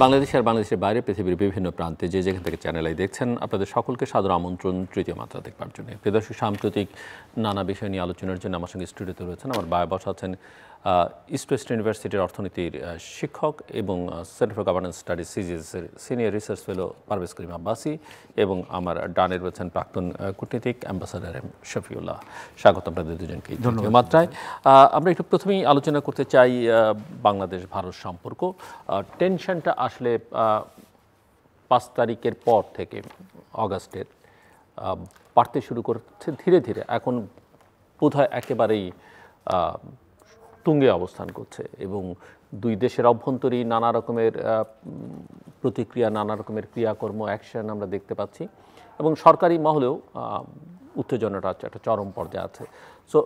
বাংলাদেশ আর বাংলাদেশের বাইরে পৃথিবীর বিভিন্ন প্রান্তে যে যেখান থেকে চ্যানেল আই দেখছেন আপনাদের সকলকে সাদর আমন্ত্রণ তৃতীয় মাত্রা দেখবার জন্য। প্রিয় দর্শক, সাম্প্রতিক নানা বিষয় নিয়ে আলোচনার জন্য আমার সঙ্গে স্টুডিওতে রয়েছেন আমার বায়ে বসা আছেন ইস্ট ওয়েস্ট ইউনিভার্সিটির অর্থনীতির শিক্ষক এবং সেন্টার ফর গভর্নেন্স স্টাডিজ সিজিএসের senior research fellow Parvez Karim Abbasi, এবং আমার ডানে রয়েছেন প্রাক্তন কূটনীতিক অ্যাম্বাসাডার এম শফিউল্লাহ। স্বাগত আপনাদের দুজনকে তৃতীয় মাত্রায়। আমরা একটু প্রথমেই আলোচনা করতে চাই বাংলাদেশ ভারত সম্পর্ক। টেনশনটা আসলে 5 তারিখের পর থেকে অগাস্টের বাড়তে শুরু করছে ধীরে ধীরে, এখন বোধহয় একেবারেই তুঙ্গে অবস্থান করছে এবং দুই দেশের অভ্যন্তরীণ নানা রকমের প্রতিক্রিয়া, নানা রকমের ক্রিয়াকর্ম, অ্যাকশন আমরা দেখতে পাচ্ছি এবং সরকারি মহলেও উত্তেজনাটা একটা চরম পর্যায়ে আছে। সো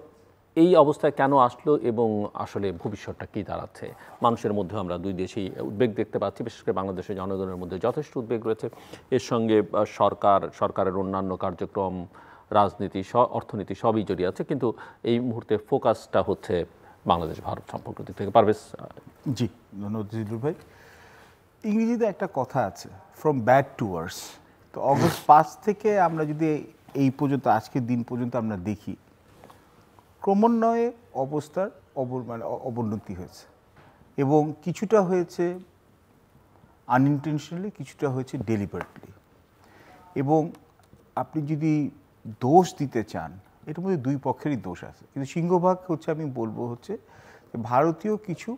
এই অবস্থায় কেন আসলো এবং আসলে ভবিষ্যৎটা কী দাঁড়াচ্ছে? মানুষের মধ্যে আমরা দুই দেশেই উদ্বেগ দেখতে পাচ্ছি, বিশেষ করে বাংলাদেশের জনগণের মধ্যে যথেষ্ট উদ্বেগ রয়েছে। এর সঙ্গে সরকারের অন্যান্য কার্যক্রম, রাজনীতি, অর্থনীতি সবই জড়িয়ে আছে, কিন্তু এই মুহূর্তে ফোকাসটা হচ্ছে বাংলাদেশ ভারত সম্পর্ক দিক থেকে। পারভেজ। জি, ধন্যবাদ জিদুর ভাই। ইংরেজিতে একটা কথা আছে, ফ্রম ব্যাড টু ওয়ার্স। তো অগস্ট 5 থেকে আমরা যদি এই পর্যন্ত আজকের দিন পর্যন্ত আমরা দেখি, ক্রমান্বয়ে অবস্থার অবনতি হয়েছে এবং কিছুটা হয়েছে আনইনটেনশনালি, কিছুটা হয়েছে ডেলিবারেটলি। এবং আপনি যদি দোষ দিতে চান, এটার মধ্যে দুই পক্ষেরই দোষ আছে, কিন্তু সিংহভাগ হচ্ছে আমি বলবো হচ্ছে ভারতীয় কিছু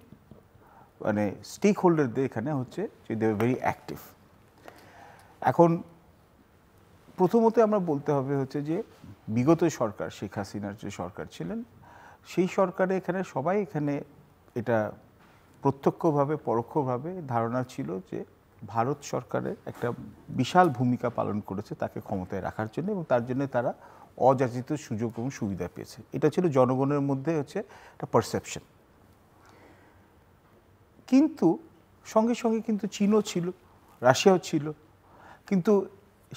স্টেক হোল্ডারদের এখানে হচ্ছে যে দে আর ভেরি অ্যাক্টিভ। এখন প্রথমত আমরা বলতে হবে হচ্ছে যে বিগত সরকার, শেখ হাসিনার যে সরকার ছিলেন, সেই সরকারে এখানে সবাই এটা প্রত্যক্ষভাবে পরোক্ষভাবে ধারণা ছিল যে ভারত সরকারের একটা বিশাল ভূমিকা পালন করেছে তাকে ক্ষমতায় রাখার জন্য, এবং তার জন্য তারা অযাচিত সুযোগ এবং সুবিধা পেয়েছে। এটা ছিল জনগণের মধ্যে হচ্ছে একটা পারসেপশন। কিন্তু সঙ্গে সঙ্গে কিন্তু চীনও ছিল, রাশিয়াও ছিল। কিন্তু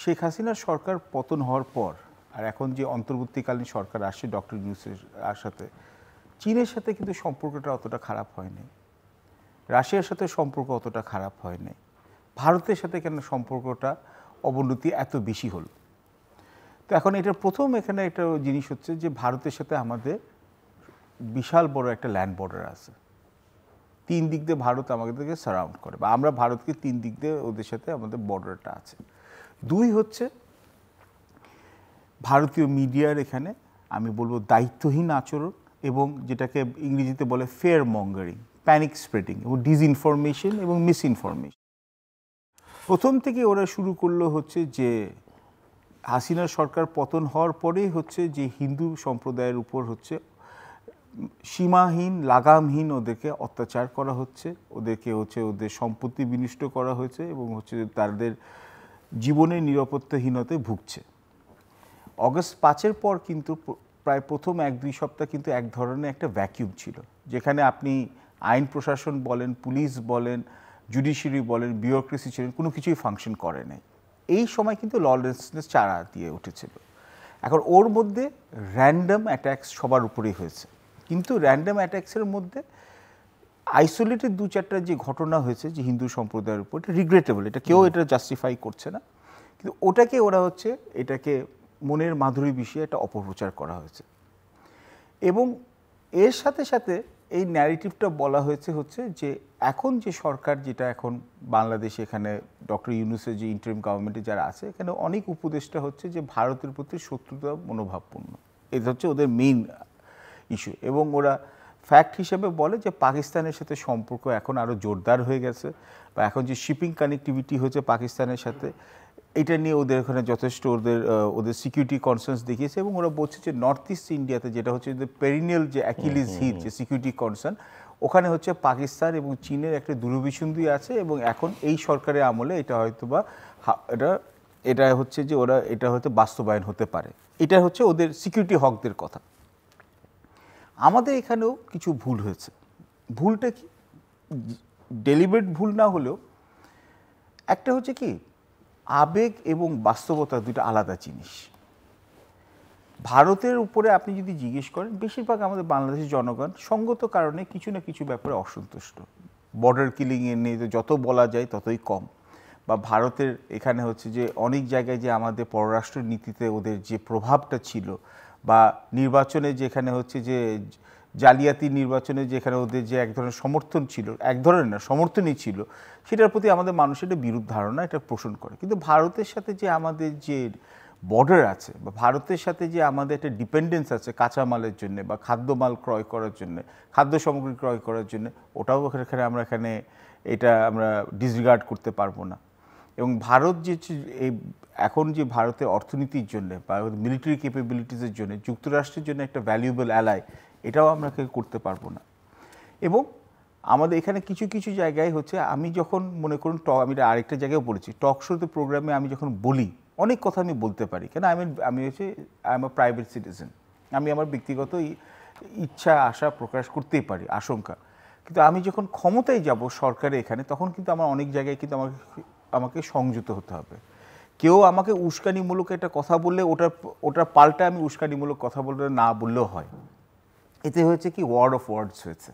শেখ হাসিনার সরকার পতন হওয়ার পর আর এখন যে অন্তর্বর্তীকালীন সরকার আসছে ডক্টর ইউনূসের সাথে, চীনের সাথে কিন্তু সম্পর্কটা অতটা খারাপ হয়নি, রাশিয়ার সাথে সম্পর্ক অতটা খারাপ হয়নি, ভারতের সাথে কেন সম্পর্কটা অবনতি এত বেশি হলো? তো এখন এটার প্রথম এখানে একটা জিনিস হচ্ছে যে ভারতের সাথে আমাদের বিশাল বড় একটা ল্যান্ড বর্ডার আছে। 3 দিক দিয়ে ভারত আমাদেরকে সারাউন্ড করে, বা আমরা ভারতকে 3 দিক দিয়ে ওদের সাথে আমাদের বর্ডারটা আছে। 2 হচ্ছে ভারতীয় মিডিয়ার এখানে আমি বলবো দায়িত্বহীন আচরণ, এবং যেটাকে ইংরেজিতে বলে ফেয়ার মঙ্গারিং, প্যানিক স্প্রেডিং এবং ডিসইনফরমেশন এবং মিসইনফরমেশন। প্রথম থেকে ওরা শুরু করলো হচ্ছে যে হাসিনার সরকার পতন হওয়ার পরেই হচ্ছে যে হিন্দু সম্প্রদায়ের উপর হচ্ছে সীমাহীন, লাগামহীন ওদেরকে অত্যাচার করা হচ্ছে, ওদেরকে হচ্ছে ওদের সম্পত্তি বিনষ্ট করা হয়েছে এবং হচ্ছে তাদের জীবনের নিরাপত্তাহীনতায় ভুগছে। অগস্ট 5-এর পর কিন্তু প্রায় প্রথম 1-2 সপ্তাহ কিন্তু এক ধরনের একটা ভ্যাকিউম ছিল, যেখানে আপনি আইন প্রশাসন বলেন, পুলিশ বলেন, জুডিশিয়ারি বলেন, বিউরোক্রেসি ছিলেন, কোনো কিছুই ফাংশন করে নাই। এই সময় কিন্তু ললেসনেস চারা দিয়ে উঠেছিল। এখন ওর মধ্যে র্যান্ডম অ্যাট্যাকস সবার উপরেই হয়েছে, কিন্তু র্যান্ডম অ্যাট্যাক্সের মধ্যে আইসোলেটেড 2-4টা যে ঘটনা হয়েছে যে হিন্দু সম্প্রদায়ের উপর, এটা রিগ্রেটেবল, এটা কেউ এটা জাস্টিফাই করছে না, কিন্তু ওটাকে ওরা হচ্ছে এটাকে মনের মাধুরী বিষয়ে একটা অপপ্রচার করা হয়েছে। এবং এর সাথে সাথে এই ন্যারেটিভটা বলা হয়েছে হচ্ছে যে এখন যে সরকার, যেটা এখন বাংলাদেশে এখানে ডক্টর ইউনূসের যে ইন্টারিম গভর্নমেন্টে যারা আছে, এখানে অনেক উপদেষ্টা হচ্ছে যে ভারতের প্রতি শত্রুতা মনোভাবপূর্ণ, এটা হচ্ছে ওদের মেইন ইস্যু। এবং ওরা ফ্যাক্ট হিসেবে বলে যে পাকিস্তানের সাথে সম্পর্ক এখন আরও জোরদার হয়ে গেছে, বা এখন যে শিপিং কানেক্টিভিটি হচ্ছে পাকিস্তানের সাথে, এটা নিয়ে ওদের এখানে যথেষ্ট ওদের সিকিউরিটি কনসার্নস দেখিয়েছে। এবং ওরা বলছে যে নর্থ ইস্ট ইন্ডিয়াতে যেটা হচ্ছে যে পেরিনিয়াল যে অ্যাকিলিস হিল যে সিকিউরিটি কনসার্ন, ওখানে হচ্ছে পাকিস্তান এবং চীনের একটা দুরভিসন্ধি আছে, এবং এখন এই সরকারের আমলে এটা হয়তো বা এটা হচ্ছে যে ওরা এটা হয়তো বাস্তবায়ন হতে পারে। এটা হচ্ছে ওদের সিকিউরিটি হকদের কথা। আমাদের এখানেও কিছু ভুল হয়েছে। ভুলটা কি? ডেলিবারেট ভুল না হলেও একটা হচ্ছে কি, আবেগ এবং বাস্তবতা দুটো আলাদা জিনিস। ভারতের উপরে আপনি যদি জিজ্ঞেস করেন, বেশিরভাগ আমাদের বাংলাদেশের জনগণ সঙ্গত কারণে কিছু না কিছু ব্যাপারে অসন্তুষ্ট। বর্ডার কিলিং এ নিয়ে যত বলা যায় ততই কম, বা ভারতের এখানে হচ্ছে যে অনেক জায়গায় যে আমাদের পররাষ্ট্র নীতিতে ওদের যে প্রভাবটা ছিল, বা নির্বাচনে যেখানে হচ্ছে যে জালিয়াতি নির্বাচনে যেখানে ওদের যে এক ধরনের সমর্থন ছিল, এক ধরনের না সমর্থনই ছিল, সেটার প্রতি আমাদের মানুষের একটা বিরূপ ধারণা এটা পোষণ করে। কিন্তু ভারতের সাথে যে আমাদের যে বর্ডার আছে, বা ভারতের সাথে যে আমাদের একটা ডিপেন্ডেন্স আছে কাঁচামালের জন্য বা খাদ্যমাল ক্রয় করার জন্য, খাদ্য সামগ্রী ক্রয় করার জন্য, ওটাও এখানে আমরা এটা আমরা ডিসরিগার্ড করতে পারবো না। এবং ভারত যে এই এখন যে ভারতের অর্থনীতির জন্য বা মিলিটারি ক্যাপাবিলিটিসের জন্য যুক্তরাষ্ট্রের জন্য একটা ভ্যালুয়েবল অ্যালাই, এটাও আমরা করতে পারবো না। এবং আমাদের এখানে কিছু কিছু জায়গায় হচ্ছে, আমি যখন মনে করুন আমি আরেকটা জায়গায় বলেছি, টক শোতে প্রোগ্রামে আমি যখন বলি অনেক কথা আমি বলতে পারি, কেন আমি হচ্ছে I am a private citizen, আমি আমার ব্যক্তিগত ইচ্ছা আশা প্রকাশ করতেই পারি, আশঙ্কা। কিন্তু আমি যখন ক্ষমতায় যাব সরকারে এখানে, তখন কিন্তু আমার অনেক জায়গায় কিন্তু আমাকে সংযত হতে হবে। কেউ আমাকে উস্কানিমূলক একটা কথা বললে ওটার পাল্টা আমি উস্কানিমূলক কথা বললে না বললেও হয়। এতে হয়েছে কি, ওয়ার্ড অফ ওয়ার্ডস হয়েছে।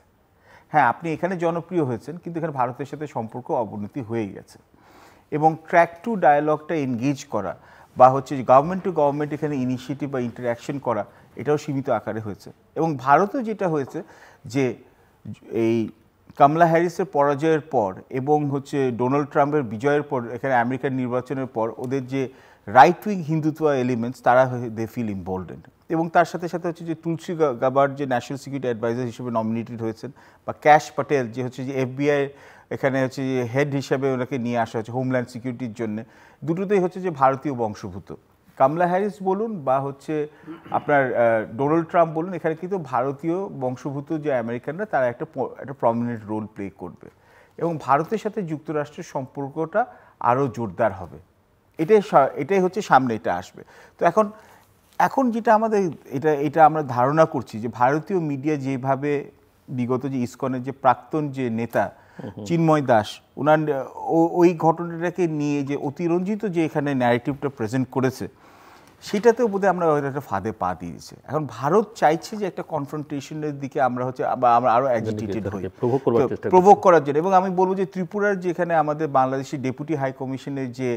হ্যাঁ, আপনি এখানে জনপ্রিয় হয়েছেন, কিন্তু এখানে ভারতের সাথে সম্পর্ক অবনতি হয়ে গেছে। এবং ট্র্যাক টু ডায়ালগটা এনগেজ করা, বা হচ্ছে গভর্নমেন্ট টু গভর্নমেন্ট এখানে ইনিশিয়েটিভ বা ইন্টারাকশন করা, এটাও সীমিত আকারে হয়েছে। এবং ভারতেও যেটা হয়েছে যে এই কমলা হ্যারিসের পরাজয়ের পর এবং হচ্ছে ডোনাল্ড ট্রাম্পের বিজয়ের পর, এখানে আমেরিকার নির্বাচনের পর ওদের যে রাইট উইং হিন্দুত্ব এলিমেন্টস, তারা দে ফিল ইম্বোল্ডেন্ড। এবং তার সাথে সাথে হচ্ছে যে তুলসী গাবার্ড যে ন্যাশনাল সিকিউরিটি অ্যাডভাইজার হিসেবে নমিনেটেড হয়েছেন, বা ক্যাশ প্যাটেল যে হচ্ছে যে FBI এখানে হচ্ছে যে হেড হিসাবে ওনাকে নিয়ে আসা হচ্ছে হোমল্যান্ড সিকিউরিটির জন্য, দুটোতেই হচ্ছে যে ভারতীয় বংশভূত। কমলা হ্যারিস বলুন বা হচ্ছে আপনার ডোনাল্ড ট্রাম্প বলুন, এখানে কিন্তু ভারতীয় বংশভূত যে আমেরিকানরা, তারা একটা প্রমিনেন্ট রোল প্লে করবে। এবং ভারতের সাথে যুক্তরাষ্ট্রের সম্পর্কটা আরও জোরদার হবে। এটাই হচ্ছে সামনে এটা আসবে। তো এখন যেটা আমাদের এটা আমরা ধারণা করছি যে ভারতীয় মিডিয়া যেভাবে বিগত যে ইসকনের যে প্রাক্তন যে নেতা চিন্ময় দাস, ওনার ওই ঘটনাটাকে নিয়ে যে অতিরঞ্জিত যে এখানে ন্যারেটিভটা প্রেজেন্ট করেছে, সেটাতেও বোধহয় আমরা একটা ফাঁদে পা দিয়েছে। এখন ভারত চাইছে যে একটা কনফ্রন্টেশনের দিকে আমরা হচ্ছে আমরা আরও অ্যাজিটেটেড হই, প্রভোগ করার জন্য। এবং আমি বলবো যে ত্রিপুরার যেখানে আমাদের বাংলাদেশি ডেপুটি হাই কমিশনের যে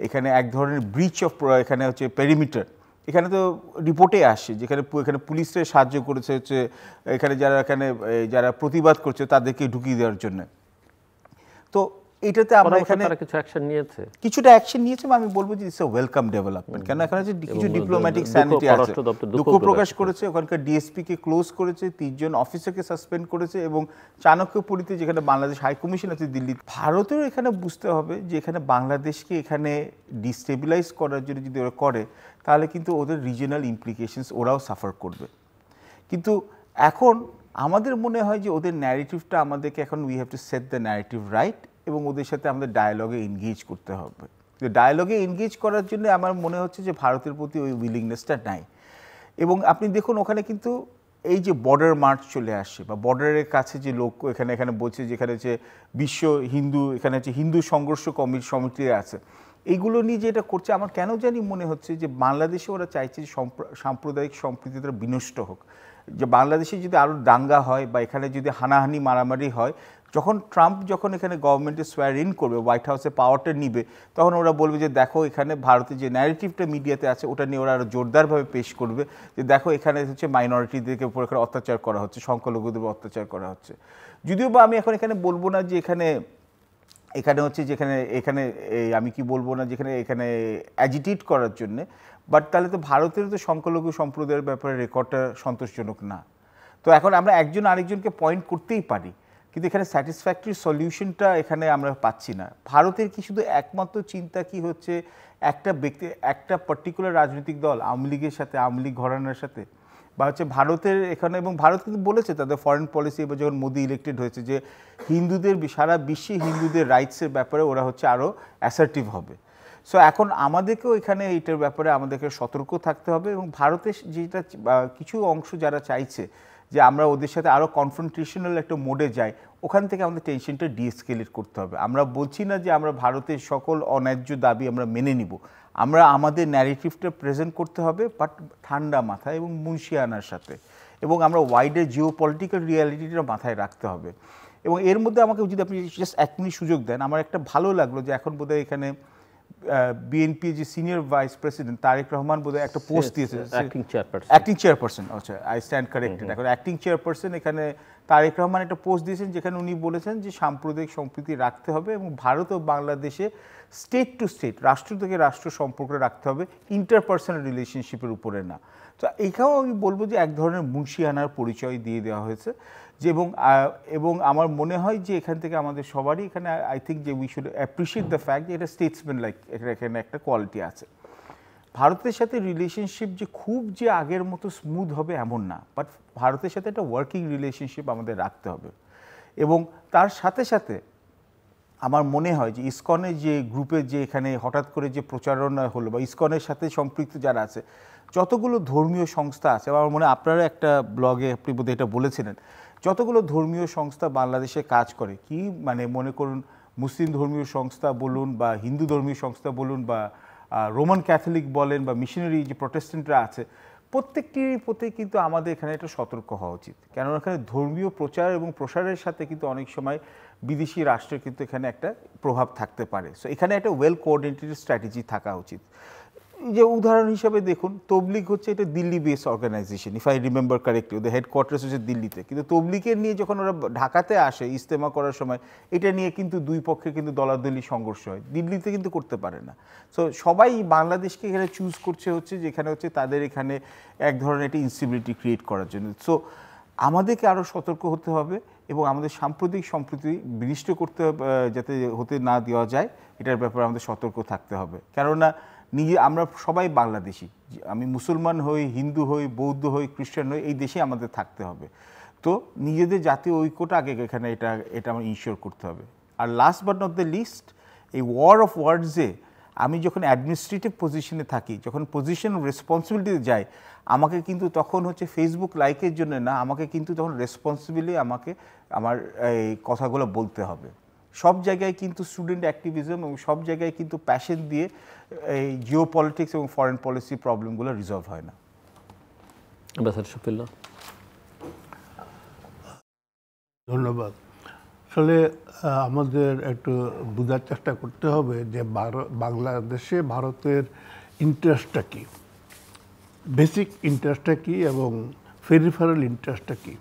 এখানে এক ধরনের ব্রিচ অফ এখানে হচ্ছে পেরিমিটার, এখানে তো রিপোর্টে আসছে যেখানে পুলিশরা সাহায্য করেছে হচ্ছে এখানে যারা প্রতিবাদ করছে তাদেরকে ঢুকিয়ে দেওয়ার জন্য। তো এটাতে আমরা এখানে কিছুটা অ্যাকশন নিয়েছে, আমি বলবো যে ইটস আ ওয়েলকাম ডেভেলপমেন্ট। কেন এখানে যে কিছু ডিপ্লোম্যাটিক স্যানিটি আছে, দুঃখ প্রকাশ করেছে, ওখানকার ডিএসপিকে ক্লোজ করেছে, 3 জন অফিসারকে সাসপেন্ড করেছে, এবং চাণক্যপুরীতে যেখানে বাংলাদেশ হাই কমিশন আছে দিল্লি, ভারতেও এখানে বুঝতে হবে যে এখানে বাংলাদেশকে এখানে ডিস্টেবিলাইজ করার জন্য যদি ওরা করে, তাহলে কিন্তু ওদের রিজিওনাল ইমপ্লিকেশনস ওরাও সাফার করবে। কিন্তু এখন আমাদের মনে হয় যে ওদের ন্যারেটিভটা আমাদেরকে এখন we have two set the narrative right, এবং ওদের সাথে আমাদের ডায়ালগে এনগেজ করতে হবে। ডায়ালগে এনগেজ করার জন্য আমার মনে হচ্ছে যে ভারতের প্রতি ওই উইলিংনেসটা নাই। এবং আপনি দেখুন ওখানে কিন্তু এই যে বর্ডার মার্চ চলে আসছে, বা বর্ডারের কাছে যে লোক এখানে বলছে, যেখানে হচ্ছে বিশ্ব হিন্দু, এখানে হচ্ছে হিন্দু সংঘর্ষ সমিতি আছে, এইগুলো নিয়ে যে এটা করছে, আমার কেন জানি মনে হচ্ছে যে বাংলাদেশে ওরা চাইছে যে সাম্প্রদায়িক সম্প্রীতিটা বিনষ্ট হোক। যে বাংলাদেশে যদি আরও দাঙ্গা হয় বা এখানে যদি হানাহানি মারামারি হয়, ট্রাম্প যখন এখানে গভর্নমেন্টে সোয়ার ইন করবে, হোয়াইট হাউসে পাওয়ারটা নিবে, তখন ওরা বলবে যে দেখো এখানে ভারতের যে ন্যারেটিভটা মিডিয়াতে আছে, ওটা নিয়ে ওরা আরও জোরদারভাবে পেশ করবে যে দেখো এখানে হচ্ছে মাইনরিটিদেরকে উপর এখানে অত্যাচার করা হচ্ছে, সংখ্যালঘুদের অত্যাচার করা হচ্ছে। যদিও বা আমি এখন এখানে বলবো না যে এখানে হচ্ছে এখানে আমি কি বলবো না যেখানে এখানে অ্যাজিটেট করার জন্যে, বাট তাহলে তো ভারতের তো সংখ্যালঘু সম্প্রদায়ের ব্যাপারে রেকর্ডটা সন্তোষজনক না। তো এখন আমরা একজন আরেকজনকে পয়েন্ট করতেই পারি, কিন্তু এখানে স্যাটিসফ্যাক্টরি সলিউশনটা এখানে আমরা পাচ্ছি না। ভারতের কি শুধু একমাত্র চিন্তা কি হচ্ছে একটা পার্টিকুলার রাজনৈতিক দল, আওয়ামী লীগের সাথে, আওয়ামী লীগ ঘরানার সাথে, বা হচ্ছে ভারতের এখানে, এবং ভারত কিন্তু বলেছে তাদের ফরেন পলিসি, এবার যখন মোদি ইলেক্টেড হয়েছে, যে হিন্দুদের সারা বিশ্বে হিন্দুদের রাইটসের ব্যাপারে ওরা হচ্ছে আরও অ্যাসার্টিভ হবে। সো এখন আমাদেরকেও এখানে এইটার ব্যাপারে আমাদেরকে সতর্ক থাকতে হবে। এবং ভারতের যেটা কিছু অংশ যারা চাইছে যে আমরা ওদের সাথে আরও কনফ্রন্টেশনাল একটা মোডে যাই, ওখান থেকে আমাদের টেনশনটা ডিএসকেলেট করতে হবে। আমরা বলছি না যে আমরা ভারতের সকল অন্যায্য দাবি আমরা মেনে নিব, আমরা আমাদের ন্যারেটিভটা প্রেজেন্ট করতে হবে, বাট ঠান্ডা মাথায় এবং মুন্সিয়ানার সাথে, এবং আমরা ওয়াইডার জিও পলিটিক্যাল রিয়ালিটিটা মাথায় রাখতে হবে। এবং এর মধ্যে আমাকে যদি আপনি জাস্ট 1 মিনিট সুযোগ দেন, আমার একটা ভালো লাগলো যে এখন বোধহয় এখানে বিএনপি যে senior vice president Tarique Rahman বোধহয় একটা পোস্ট দিয়েছে, অ্যাক্টিং চেয়ারপারসন, আচ্ছা আই স্ট্যান্ড কারেক্টেড, এখন অ্যাক্টিং চেয়ারপারসন এখানে তারেক রহমান একটা পোস্ট দিয়েছেন যেখানে উনি বলেছেন যে সাম্প্রদায়িক সম্প্রীতি রাখতে হবে এবং ভারত ও বাংলাদেশে স্টেট টু স্টেট, রাষ্ট্র থেকে রাষ্ট্র সম্পর্ক রাখতে হবে, ইন্টারপার্সোনাল রিলেশনশিপের উপরে না। তো এইখানেও আমি বলবো যে এক ধরনের মুন্সিয়ানার পরিচয় দিয়ে দেওয়া হয়েছে যে, এবং আমার মনে হয় যে এখান থেকে আমাদের সবারই এখানে আই থিঙ্ক যে we should appreciate the fact যে এটা স্টেটসম্যান লাইক এখানে একটা কোয়ালিটি আছে। ভারতের সাথে রিলেশনশিপ যে খুব যে আগের মতো স্মুথ হবে এমন না, বাট ভারতের সাথে একটা ওয়ার্কিং রিলেশনশিপ আমাদের রাখতে হবে। এবং তার সাথে সাথে আমার মনে হয় যে ইসকনের যে গ্রুপের যে এখানে হঠাৎ করে যে প্রচারণা হলো বা ইসকনের সাথে সম্পৃক্ত যারা আছে, যতগুলো ধর্মীয় সংস্থা আছে, আমার মনে হয় আপনারা একটা ব্লগে আপনি বোধহয় এটা বলেছিলেন, যতগুলো ধর্মীয় সংস্থা বাংলাদেশে কাজ করে, কি মানে মনে করুন মুসলিম ধর্মীয় সংস্থা বলুন বা হিন্দু ধর্মীয় সংস্থা বলুন বা রোমান ক্যাথলিক বলেন বা মিশনারি যে প্রটেস্ট্যান্টরা আছে, প্রত্যেকটির প্রতি কিন্তু আমাদের এখানে একটা সতর্ক হওয়া উচিত। কেননা এখানে ধর্মীয় প্রচার এবং প্রসারের সাথে কিন্তু অনেক সময় বিদেশি রাষ্ট্রের কিন্তু এখানে একটা প্রভাব থাকতে পারে। সো এখানে একটা ওয়েল কোঅর্ডিনেটেড স্ট্র্যাটেজি থাকা উচিত। যে উদাহরণ হিসাবে দেখুন, তবলিগ হচ্ছে এটা Delhi base organisation, if I remember correctly, ওদের হেডকোয়ার্টার্স হচ্ছে দিল্লিতে, কিন্তু তবলিগের নিয়ে যখন ওরা ঢাকাতে আসে ইজতেমা করার সময়, এটা নিয়ে কিন্তু দুই পক্ষে কিন্তু দলাদলি সংঘর্ষ হয়, দিল্লিতে কিন্তু করতে পারে না। সো সবাই বাংলাদেশকে এখানে চুজ করছে হচ্ছে যেখানে হচ্ছে তাদের এখানে এক ধরনের একটা ইনস্টেবিলিটি ক্রিয়েট করার জন্য। সো আমাদেরকে আরও সতর্ক হতে হবে এবং আমাদের সাম্প্রতিক সম্প্রীতি বিনিষ্ট করতে হবে, যাতে হতে না দেওয়া যায়, এটার ব্যাপারে আমাদের সতর্ক থাকতে হবে। কেননা আমরা সবাই বাংলাদেশি, আমি মুসলমান হই, হিন্দু হই, বৌদ্ধ হই, খ্রিস্টান হই, এই দেশে আমাদের থাকতে হবে। তো নিজেদের জাতীয় ঐক্যটা আগে এখানে এটা আমার ইনশিওর করতে হবে। আর last but not the least, এই ওয়ার অফ ওয়ার্ডসে আমি যখন অ্যাডমিনিস্ট্রেটিভ পজিশনে থাকি, যখন পজিশন রেসপন্সিবিলিটিতে যাই, আমাকে কিন্তু তখন হচ্ছে ফেসবুক লাইকের জন্য না, আমাকে কিন্তু তখন রেসপন্সিবিলি আমাকে আমার এই কথাগুলো বলতে হবে। সব জায়গায় কিন্তু স্টুডেন্ট অ্যাক্টিভিজম এবং সব জায়গায় কিন্তু প্যাশন দিয়ে এই জিও পলিটিক্স এবং ফরেন পলিসি প্রবলেমগুলো রিজলভ হয় না। ধন্যবাদ। আসলে আমাদের একটু বোঝার চেষ্টা করতে হবে যে বাংলাদেশে ভারতের ইন্টারেস্টটা কী, বেসিক ইন্টারেস্টটা কী এবং পেরিফেরাল ইন্টারেস্টটা কী।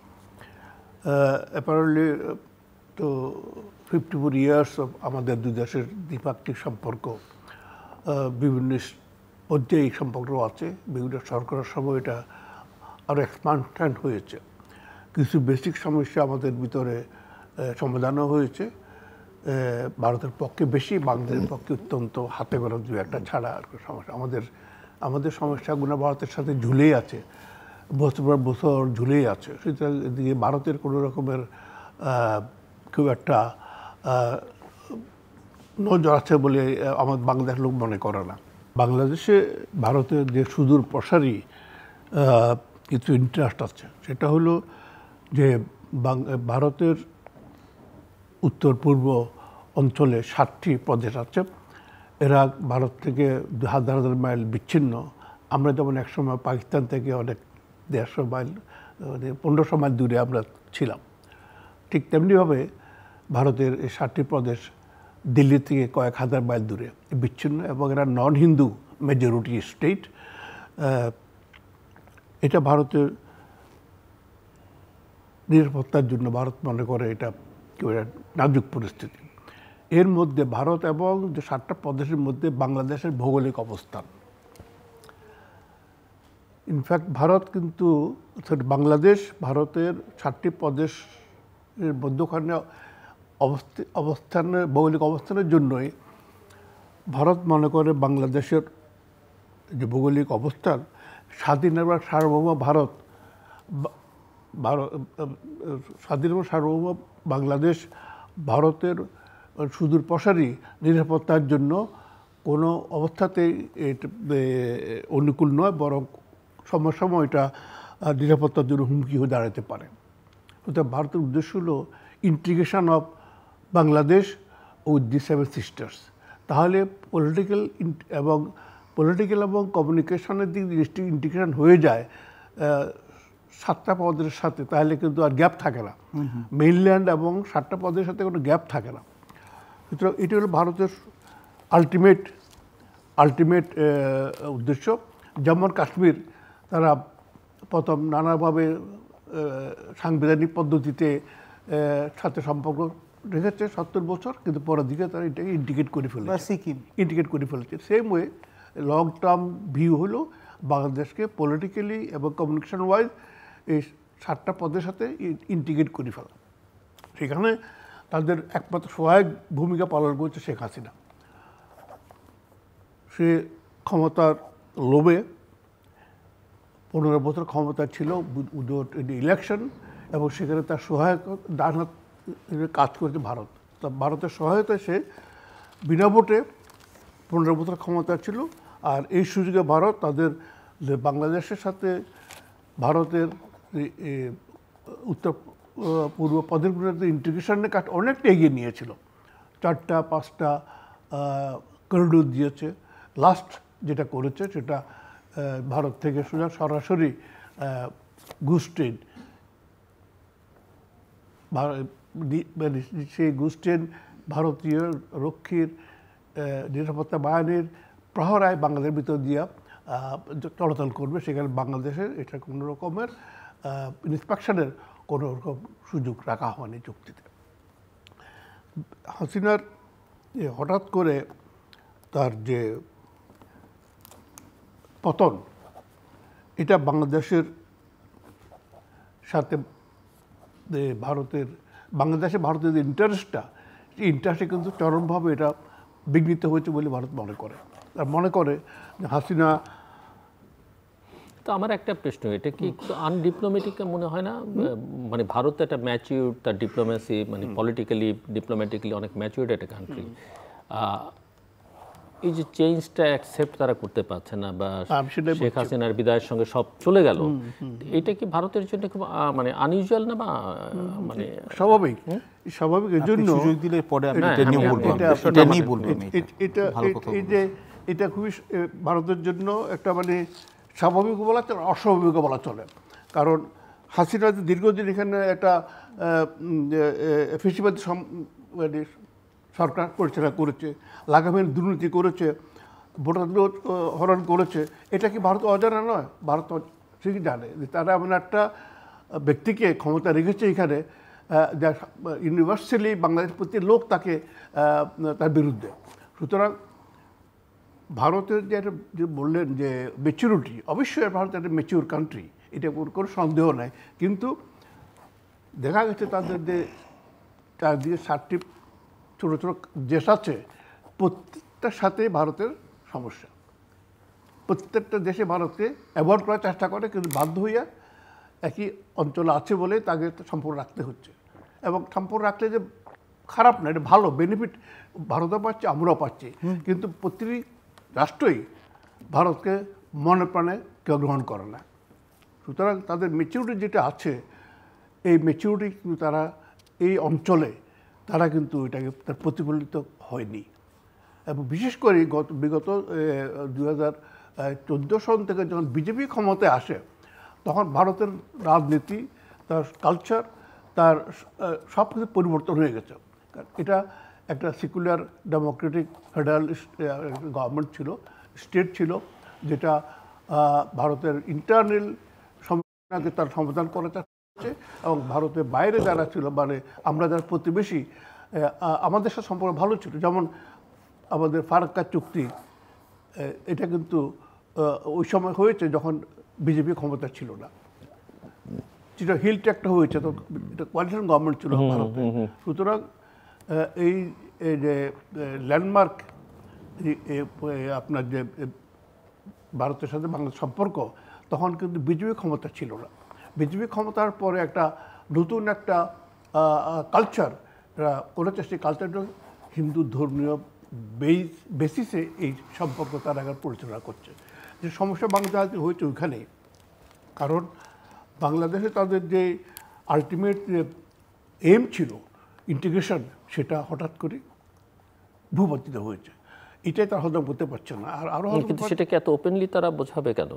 অ্যাপারেন্টলি তো 54 ইয়ার্স অফ আমাদের দুই দেশের দ্বিপাক্ষিক সম্পর্ক, বিভিন্ন পর্যায়ে এই সম্পর্ক আছে, বিভিন্ন সরকারের সময় এটা আরও এক্সপান্ড হয়েছে। কিছু বেসিক সমস্যা আমাদের ভিতরে সমাধানও হয়েছে, ভারতের পক্ষে বেশি, বাংলাদেশের পক্ষে অত্যন্ত হাতে গোনা দু একটা ছাড়া আর সমস্যা। আমাদের সমস্যাগুলো ভারতের সাথে ঝুলেই আছে, বছর পর বছর ঝুলেই আছে। সুতরাং এদিকে ভারতের কোনো রকমের খুব একটা নজর আছে বলে আমাদের বাংলাদেশের লোক মনে করে না। বাংলাদেশে ভারতের যে সুদূর প্রসারী কিছু ইন্টারেস্ট আছে, সেটা হলো যে ভারতের উত্তর পূর্ব অঞ্চলে 7টি প্রদেশ আছে। এরা ভারত থেকে হাজার হাজার মাইল বিচ্ছিন্ন। আমরা যেমন একসময় পাকিস্তান থেকে অনেক 150 মাইল 1500 মাইল দূরে আমরা ছিলাম, ঠিক তেমনিভাবে ভারতের এই 7টি প্রদেশ দিল্লি থেকে কয়েক হাজার মাইল দূরে বিচ্ছিন্ন এবং এরা নন হিন্দু মেজরিটি স্টেট। এটা ভারতের নিরাপত্তার জন্য ভারত মনে করে এটা নাজুক পরিস্থিতি। এর মধ্যে ভারত এবং যে 7টা প্রদেশের মধ্যে বাংলাদেশের ভৌগোলিক অবস্থান, ইনফ্যাক্ট ভারত কিন্তু বাংলাদেশ ভারতের 7টি প্রদেশের মধ্যখানে অবস্থানের ভৌগোলিক অবস্থানের জন্যই ভারত মনে করে বাংলাদেশের যে ভৌগোলিক অবস্থান, স্বাধীন এবং সার্বভৌম স্বাধীন এবং সার্বভৌম বাংলাদেশ ভারতের সুদূর প্রসারী নিরাপত্তার জন্য কোনো অবস্থাতেই অনুকূল নয়, বরং সময় সময় এটা নিরাপত্তার জন্য হুমকি হয়ে দাঁড়াতে পারে। অর্থাৎ ভারতের উদ্দেশ্য হলো integration of Bangladesh with the 7 sisters. তাহলে পলিটিক্যাল এবং কমিউনিকেশনের দিক দৃষ্টি ইন্টিগ্রেশন হয়ে যায়, 7টা পদের সাথে, তাহলে কিন্তু আর গ্যাপ থাকে না। মেইনল্যান্ড এবং 7টা পদের সাথে কোনো গ্যাপ থাকে না। সুতরাং এটি হলো ভারতের আলটিমেট উদ্দেশ্য। জম্মু কাশ্মীর তারা প্রথম নানাভাবে সাংবিধানিক পদ্ধতিতে সাথে সম্পর্ক রেখেছে 70 বছর, কিন্তু পরের দিকে তারা এটাকে ইন্টিগ্রেট করে ফেলেছে। Same way long term view হলো বাংলাদেশকে পলিটিক্যালি এবং কমিউনিকেশন ওয়াইজ এই 7টা পদের সাথে ইন্টিগ্রেট করে ফেলা। সেখানে তাদের একমাত্র সহায়ক ভূমিকা পালন করছে শেখ হাসিনা। সে ক্ষমতার লোভে 15 বছর ক্ষমতা ছিল ইলেকশন, এবং সেখানে তার সহায়ক ডান হাত কাজ করেছে ভারত। তা ভারতের সহায়তায় সে বিনা ভোটে 15 বছর ক্ষমতা ছিল। আর এই সুযোগে ভারত তাদের যে বাংলাদেশের সাথে ভারতের উত্তর পূর্ব প্রদেশগুলোতে ইন্টিগ্রেশনের কাজ অনেকটা এগিয়ে নিয়েছিল। 4টা 5টা করিডোর দিয়েছে। লাস্ট যেটা করেছে সেটা ভারত থেকে সরাসরি গুজ ট্রেন, সেই গুজ ট্রেন ভারতীয় রক্ষীর নিরাপত্তা বাহিনীর প্রহরায় বাংলাদেশের ভিতর দিয়ে চলাচল করবে। সেখানে বাংলাদেশের এটা কোনো রকমের ইন্সপেকশনের কোনো রকম সুযোগ রাখা হয়নি চুক্তিতে। হাসিনার হঠাৎ করে তার যে পতন, এটা বাংলাদেশের সাথে ভারতের যে ইন্টারেস্টটা, সেই ইন্টারেস্টে কিন্তু চরমভাবে এটা বিঘ্নিত হয়েছে বলে ভারত মনে করে। আর মনে করে যে হাসিনা। তো আমার একটা প্রশ্ন, এটা কি একটু আনডিপ্লোম্যাটিক মনে হয় না? মানে ভারত একটা ম্যাচিউর, তার ডিপ্লোমেসি মানে পলিটিক্যালি ডিপ্লোম্যাটিক্যালি অনেক ম্যাচিউরড একটা কান্ট্রি। এই যে চেঞ্জটা অ্যাকসেপ্ট তারা করতে পারছে না, বা শেখ হাসিনার বিদায়ের সঙ্গে সব চলে গেল, এটা কি ভারতের জন্য খুব মানে আনইউজুয়াল না, বা মানে স্বাভাবিক? এর জন্য সুযোগ দিলে পরে আমি এটা নিয়ে বলবো। এটা খুবই ভারতের জন্য একটা মানে স্বাভাবিক বলা চলে, অস্বাভাবিক বলা চলে। কারণ হাসিনা দীর্ঘদিন এখানে একটা ফেসিবাদী সরকার পরিচালনা করেছে, লাগামহীন দুর্নীতি করেছে, ভোটারদের হরণ করেছে। এটা কি ভারত অজানা নয়? ভারত ঠিকই জানে যে তারা এমন একটা ব্যক্তিকে ক্ষমতা রেখেছে এখানে, যা ইউনিভার্সালি বাংলাদেশের প্রতি লোক তাকে তার বিরুদ্ধে। সুতরাং ভারতের যে বললেন যে ম্যাচুরিটি, অবশ্যই ভারত একটা ম্যাচিউর কান্ট্রি, এটা কোনো সন্দেহ নাই। কিন্তু দেখা গেছে তাদের যে চারদিকে 7টি ছোটো ছোটো দেশ আছে, প্রত্যেকটার সাথে ভারতের সমস্যা। প্রত্যেকটা দেশে ভারতকে অ্যাভয়েড করার চেষ্টা করে, কিন্তু বাধ্য হইয়া একই অঞ্চলে আছে বলে তাকে সম্পর্ক রাখতে হচ্ছে। এবং সম্পর্ক রাখলে যে খারাপ না, এটা ভালো, বেনিফিট ভারতও পাচ্ছে, আমরাও পাচ্ছি। কিন্তু প্রতিটি রাষ্ট্রই ভারতকে মনে প্রাণে কেউ গ্রহণ করে না। সুতরাং তাদের ম্যাচিউরিটি যেটা আছে, এই ম্যাচিউরিটি কিন্তু তারা এই অঞ্চলে তারা কিন্তু এটাকে তার প্রতিফলিত হয়নি। এবং বিশেষ করে বিগত 2014 সন থেকে যখন বিজেপি ক্ষমতায় আসে, তখন ভারতের রাজনীতি, তার কালচার, তার সব কিছু পরিবর্তন হয়ে গেছে। এটা একটা সেকুলার ডেমোক্রেটিক ফেডারেল গভর্নমেন্ট ছিল, স্টেট ছিল, যেটা ভারতের ইন্টারনাল সমস্যাকে তার সমাধান করার চেষ্টা করছে। এবং ভারতের বাইরে যারা ছিল, মানে আমরা যারা প্রতিবেশী, আমাদের সাথে সম্পর্ক ভালো ছিল। যেমন আমাদের ফারাক্কা চুক্তি, এটা কিন্তু ওই সময় হয়েছে যখন বিজেপি ক্ষমতা ছিল না। যেটা হিল ট্র্যাকটা হয়েছে, তো এটা কোয়ালিশন গভর্নমেন্ট ছিল ভারতে। সুতরাং এই যে ল্যান্ডমার্ক আপনার যে ভারতের সাথে বাংলাদেশ সম্পর্ক, তখন কিন্তু বিজেপি ক্ষমতা ছিল না। বিজেপি ক্ষমতার পরে একটা নতুন একটা কালচার করেছে। সেই কালচারটা হিন্দু ধর্মীয় বেসিসে এই সম্পর্ক তারা এখন পরিচালনা করছে। যে সমস্যা বাংলাদেশে হয়েছে ওইখানে, কারণ বাংলাদেশে তাদের যে আলটিমেট এম ছিল ইন্টিগ্রেশন, সেটা হঠাৎ করে ভূপাতিত হয়েছে। এটাই তারা হজম করতে পারছে না। আর আরও কিন্তু সেটাকে এত ওপেনলি তারা বোঝাবে কেন,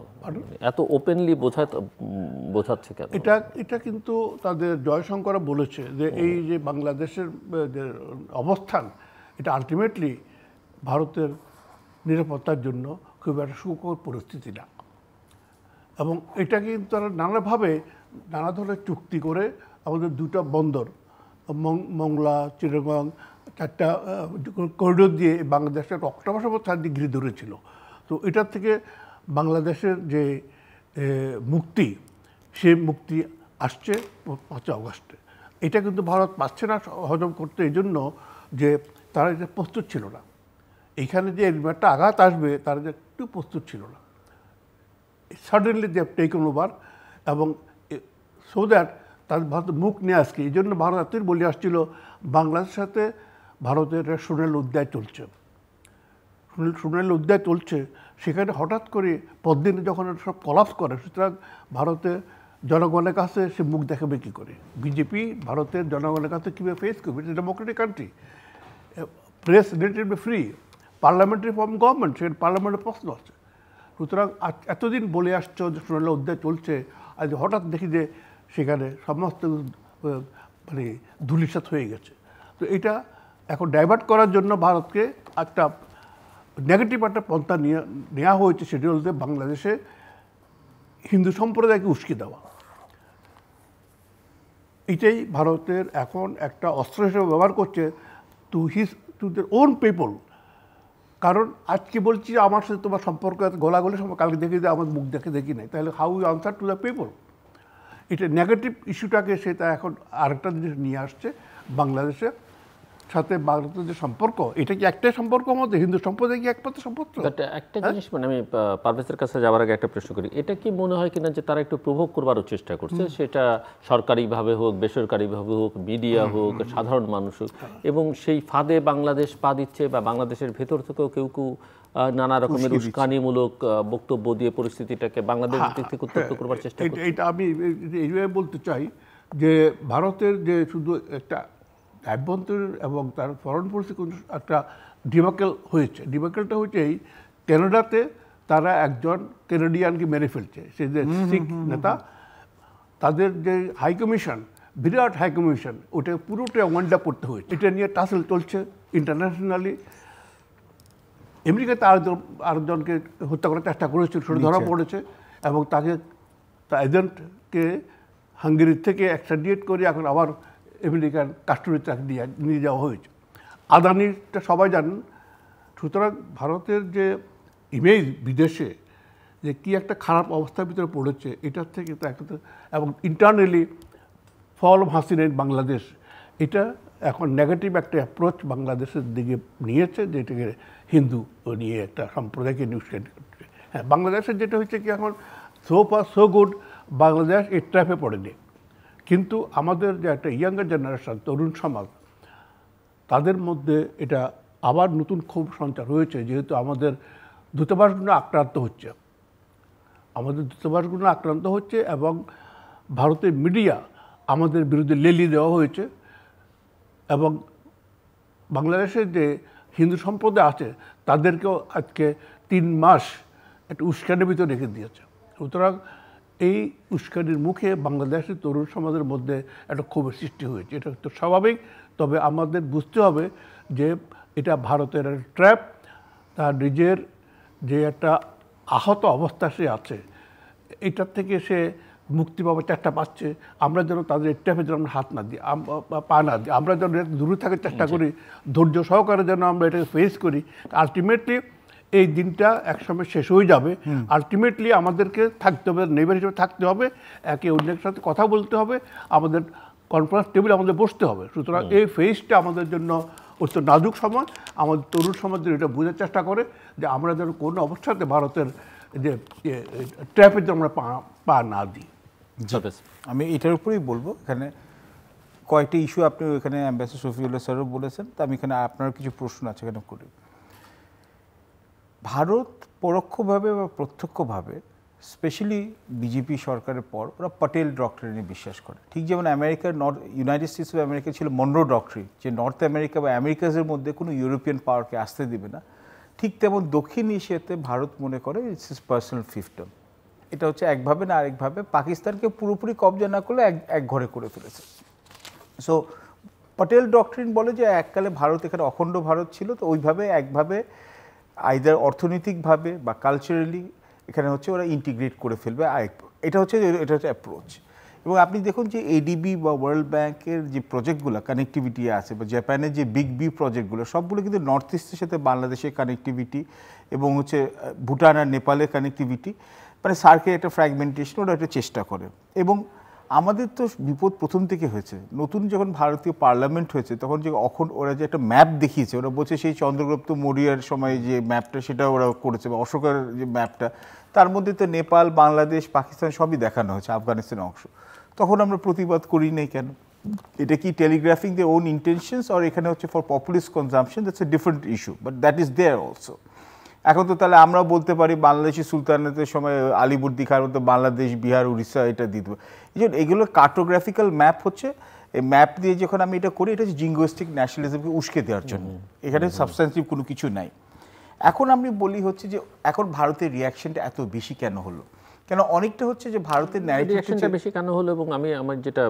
এত ওপেনলি বোঝাচ্ছে কেন? এটা কিন্তু তাদের জয়শঙ্কর বলেছে যে এই যে বাংলাদেশের যে অবস্থান, এটা আলটিমেটলি ভারতের নিরাপত্তার জন্য খুব একটা সুখকর পরিস্থিতি না। এবং এটা কিন্তু তারা নানাভাবে নানা ধরনের চুক্তি করে আমাদের দুটো বন্দর মংলা, চিটাগং, 4টা করিডোর দিয়ে বাংলাদেশের অক্টোবর 4 ডিগ্রি ধরেছিল। তো এটার থেকে বাংলাদেশের যে মুক্তি, সে মুক্তি আসছে 5 আগস্টে। এটা কিন্তু ভারত পাচ্ছে না হজম করতে, এই জন্য যে তারা এটা প্রস্তুত ছিল না। এইখানে যে একটা আঘাত আসবে তারা যে একটু প্রস্তুত ছিল না। Suddenly they have taken over, এবং সো দ্যাট তাদের ভারত মুখ নিয়ে আসছে। এই জন্য ভারত এতই বলে আসছিল বাংলাদেশের সাথে ভারতের সোনালী অধ্যায় চলছে, সোনালী অধ্যায় চলছে। সেখানে হঠাৎ করে পরদিনে যখন সব কলাপস করে, সুতরাং ভারতের জনগণের কাছে সে মুখ দেখাবে কী করে? বিজেপি ভারতের জনগণের কাছে কীভাবে ফেস করবে? এটা Democratic country, press relatively free, parliamentary form government, সেখানে পার্লামেন্টের প্রশ্ন আছে। সুতরাং এতদিন বলে আসছো যে সোনালী অধ্যায় চলছে, আজ হঠাৎ দেখি যে সেখানে সমস্ত মানে ধূলিসাৎ হয়ে গেছে। তো এটা এখন ডাইভার্ট করার জন্য ভারতকে একটা নেগেটিভ একটা পন্থা নেওয়া হয়েছে, সেটি হচ্ছে বাংলাদেশে হিন্দু সম্প্রদায়কে উস্কে দেওয়া। এটাই ভারতের এখন একটা অস্ত্র হিসেবে ব্যবহার করছে টু দের ওন পিপল। কারণ আজকে বলছি আমার সাথে তোমার সম্পর্ক গোলাগুলি সম্পর্ক, কালকে দেখি যে আমার মুখ দেখি নাই, তাহলে how you answer to the people? এটা নেগেটিভ ইস্যুটাকে সেটা এখন আরেকটা জিনিস নিয়ে আসছে বাংলাদেশের সাথে ভারতের যে সম্পর্ক, এটা কি একটাই সম্পর্ক আমাদের হিন্দু সম্প্রদায় কি একমাত্র সম্পর্ক? একটা জিনিস মানে আমি পারভেজের কাছে যাওয়ার আগে একটা প্রশ্ন করি, এটা কি মনে হয় কিনা যে তারা একটু প্রভোগ করবারও চেষ্টা করছে, সেটা সরকারিভাবে হোক, বেসরকারিভাবে হোক, মিডিয়া হোক, সাধারণ মানুষ হোক, এবং সেই ফাঁদে বাংলাদেশ পা দিচ্ছে, বা বাংলাদেশের ভেতর থেকেও কেউ কেউ নানা রকমের উস্কানিমূলক বক্তব্য দিয়ে পরিস্থিতিটাকে বাংলাদেশের দিক থেকে উত্তপ্ত করবার চেষ্টা করছে? এটা আমি এইভাবে বলতে চাই যে ভারতের যে শুধু একটা অভ্যন্তরীণ এবং তার ফরেন পলিসি একটা ডিবাকেল হয়েছে। ডিবাকেলটা হচ্ছে এই কানাডাতে তারা একজন কানাডিয়ানকে মেরে ফেলছে, সে যে শিখ নেতা, তাদের যে হাই কমিশন, বিরাট হাই কমিশন, ওটা পুরোটা ওয়ান্ডা করতে হয়েছে। এটা নিয়ে টাসেল চলছে ইন্টারন্যাশনালি। আমেরিকাতে আরেকজনকে হত্যা করার চেষ্টা করেছিল, সেটা ধরা পড়েছে, এবং তাকে এজেন্টকে হাঙ্গেরির থেকে এক্সট্রাডিয়েট করে এখন আবার আমেরিকান কাস্টডিতে নিয়ে যাওয়া হয়েছে। আদানিটা সবাই জানেন। সুতরাং ভারতের যে ইমেজ বিদেশে যে কি একটা খারাপ অবস্থার ভিতরে পড়েছে, এটার থেকে তো একটা, এবং internally fall of Hasina in Bangladesh, এটা এখন নেগেটিভ একটা অ্যাপ্রোচ বাংলাদেশের দিকে নিয়েছে, যেটাকে হিন্দু নিয়ে একটা সম্প্রদায়কে নিউজ করছে। হ্যাঁ, বাংলাদেশের যেটা হচ্ছে কি এখন so far so good, Bangladesh এই ট্র্যাপে পড়েনি। কিন্তু আমাদের যে একটা ইয়াঙ্গার জেনারেশন, তরুণ সমাজ, তাদের মধ্যে এটা আবার নতুন ক্ষোভ সঞ্চার হয়েছে, যেহেতু আমাদের দূতাবাসগুলো আক্রান্ত হচ্ছে, এবং ভারতের মিডিয়া আমাদের বিরুদ্ধে লেলি দেওয়া হয়েছে, এবং বাংলাদেশের যে হিন্দু সম্প্রদায় আছে তাদেরকেও আজকে 3 মাস একটা উস্কানির ভিতরে রেখে দিয়েছে। সুতরাং এই উস্কানির মুখে বাংলাদেশের তরুণ সমাজের মধ্যে একটা ক্ষোভের সৃষ্টি হয়েছে। এটা তো স্বাভাবিক, তবে আমাদের বুঝতে হবে যে এটা ভারতের ট্র্যাপ। তার নিজের যে একটা আহত অবস্থা সে আছে, এটার থেকে সে মুক্তি পাওয়ার চেষ্টা পাচ্ছে। আমরা যেন তাদের ট্র্যাপে যেন হাত না দিই, পা না দিই, আমরা যেন দূরে থাকার চেষ্টা করি, ধৈর্য সহকারে যেন আমরা এটাকে ফেস করি। আলটিমেটলি এই দিনটা একসময় শেষ হয়ে যাবে। আলটিমেটলি আমাদেরকে থাকতে হবে, নেইবার হিসেবে থাকতে হবে, একে অন্যের সাথে কথা বলতে হবে, আমাদের কনফারেন্স টেবিলে আমাদের বসতে হবে। সুতরাং এই ফেজটা আমাদের জন্য অত্যন্ত নাজুক সময়। আমাদের তরুণ সমাজের এটা বোঝার চেষ্টা করে যে আমরা যেন কোনো অবস্থাতে ভারতের যে ট্র্যাপের জন্য আমরা পা না দিই। আমি এটার উপরেই বলবো। এখানে কয়েকটি ইস্যু আপনি এখানে অ্যাম্বাসেডর শফিউল্লাহ স্যারও বলেছেন, তো আমি এখানে আপনার কিছু প্রশ্ন আছে এখানে করি। ভারত পরোক্ষভাবে বা প্রত্যক্ষভাবে, স্পেশালি বিজেপি সরকারের পর, ওরা প্যাটেল ডক্ট্রিনে বিশ্বাস করে। ঠিক যেমন ইউনাইটেড স্টেটস অফ আমেরিকা ছিল মনরো ডক্ট্রিন, যে নর্থ আমেরিকা বা আমেরিকাজের মধ্যে কোনো ইউরোপিয়ান পাওয়ারকে আসতে দেবে না। ঠিক তেমন দক্ষিণ এশিয়াতে ভারত মনে করে ইটস ইস পার্সোনাল ফিফডম। এটা হচ্ছে একভাবে না আরেকভাবে পাকিস্তানকে পুরোপুরি কবজা না করলে এক ঘরে করে ফেলেছে। সো পটেল ডক্ট্রিন বলে যে এককালে ভারত এখানে অখণ্ড ভারত ছিল, তো ওইভাবে একভাবে আইদার অর্থনৈতিকভাবে বা কালচারালি এখানে হচ্ছে ওরা ইন্টিগ্রেট করে ফেলবে। এটা হচ্ছে অ্যাপ্রোচ। এবং আপনি দেখুন যে এডিবি বা ওয়ার্ল্ড ব্যাংকের যে প্রজেক্টগুলো কানেক্টিভিটি আছে বা জাপানের যে বিগ বি প্রজেক্টগুলো সবগুলো কিন্তু নর্থ ইস্টের সাথে বাংলাদেশের কানেক্টিভিটি এবং হচ্ছে ভুটান আর নেপালের কানেক্টিভিটি, মানে সার্কের একটা ফ্র্যাগমেন্টেশন ওরা একটা চেষ্টা করে। এবং আমাদের তো বিপদ প্রথম থেকে হয়েছে। নতুন যখন ভারতীয় পার্লামেন্ট হয়েছে তখন যে ওরা যে একটা ম্যাপ দেখিয়েছে, ওরা বলছে সেই চন্দ্রগুপ্ত মৌর্যের সময় যে ম্যাপটা সেটা ওরা করেছে বা অশোকের যে ম্যাপটা, তার মধ্যে তো নেপাল, বাংলাদেশ, পাকিস্তান সবই দেখানো হয়েছে, আফগানিস্তানের অংশ। তখন আমরা প্রতিবাদ করি নাই কেন? এটা কি টেলিগ্রাফিং দ্য ওন ইন্টেনশনস আর এখানে হচ্ছে for populist consumption? That's a different issue, but that is there also. এখন তো তাহলে আমরা বলতে পারি বাংলাদেশি সুলতানেতের সময় আলিবর্দি খার মতো বাংলাদেশ, বিহার, উড়িষ্যা এটা দিত। এই জন্য এগুলো কার্টোগ্রাফিক্যাল ম্যাপ হচ্ছে, এই ম্যাপ দিয়ে যখন আমি এটা করি এটা হচ্ছে জিঙ্গোস্টিক ন্যাশনালিজমকে উস্কে দেওয়ার জন্য, এখানে সাবস্ট্যান্সিভ কোনো কিছু নাই। এখন আমি বলি হচ্ছে যে এখন ভারতের রিয়াকশনটা এত বেশি কেন হলো? কেন অনেকটা হচ্ছে যে ভারতের রিয়াকশনটা বেশি কেন হলো, এবং আমি আমার যেটা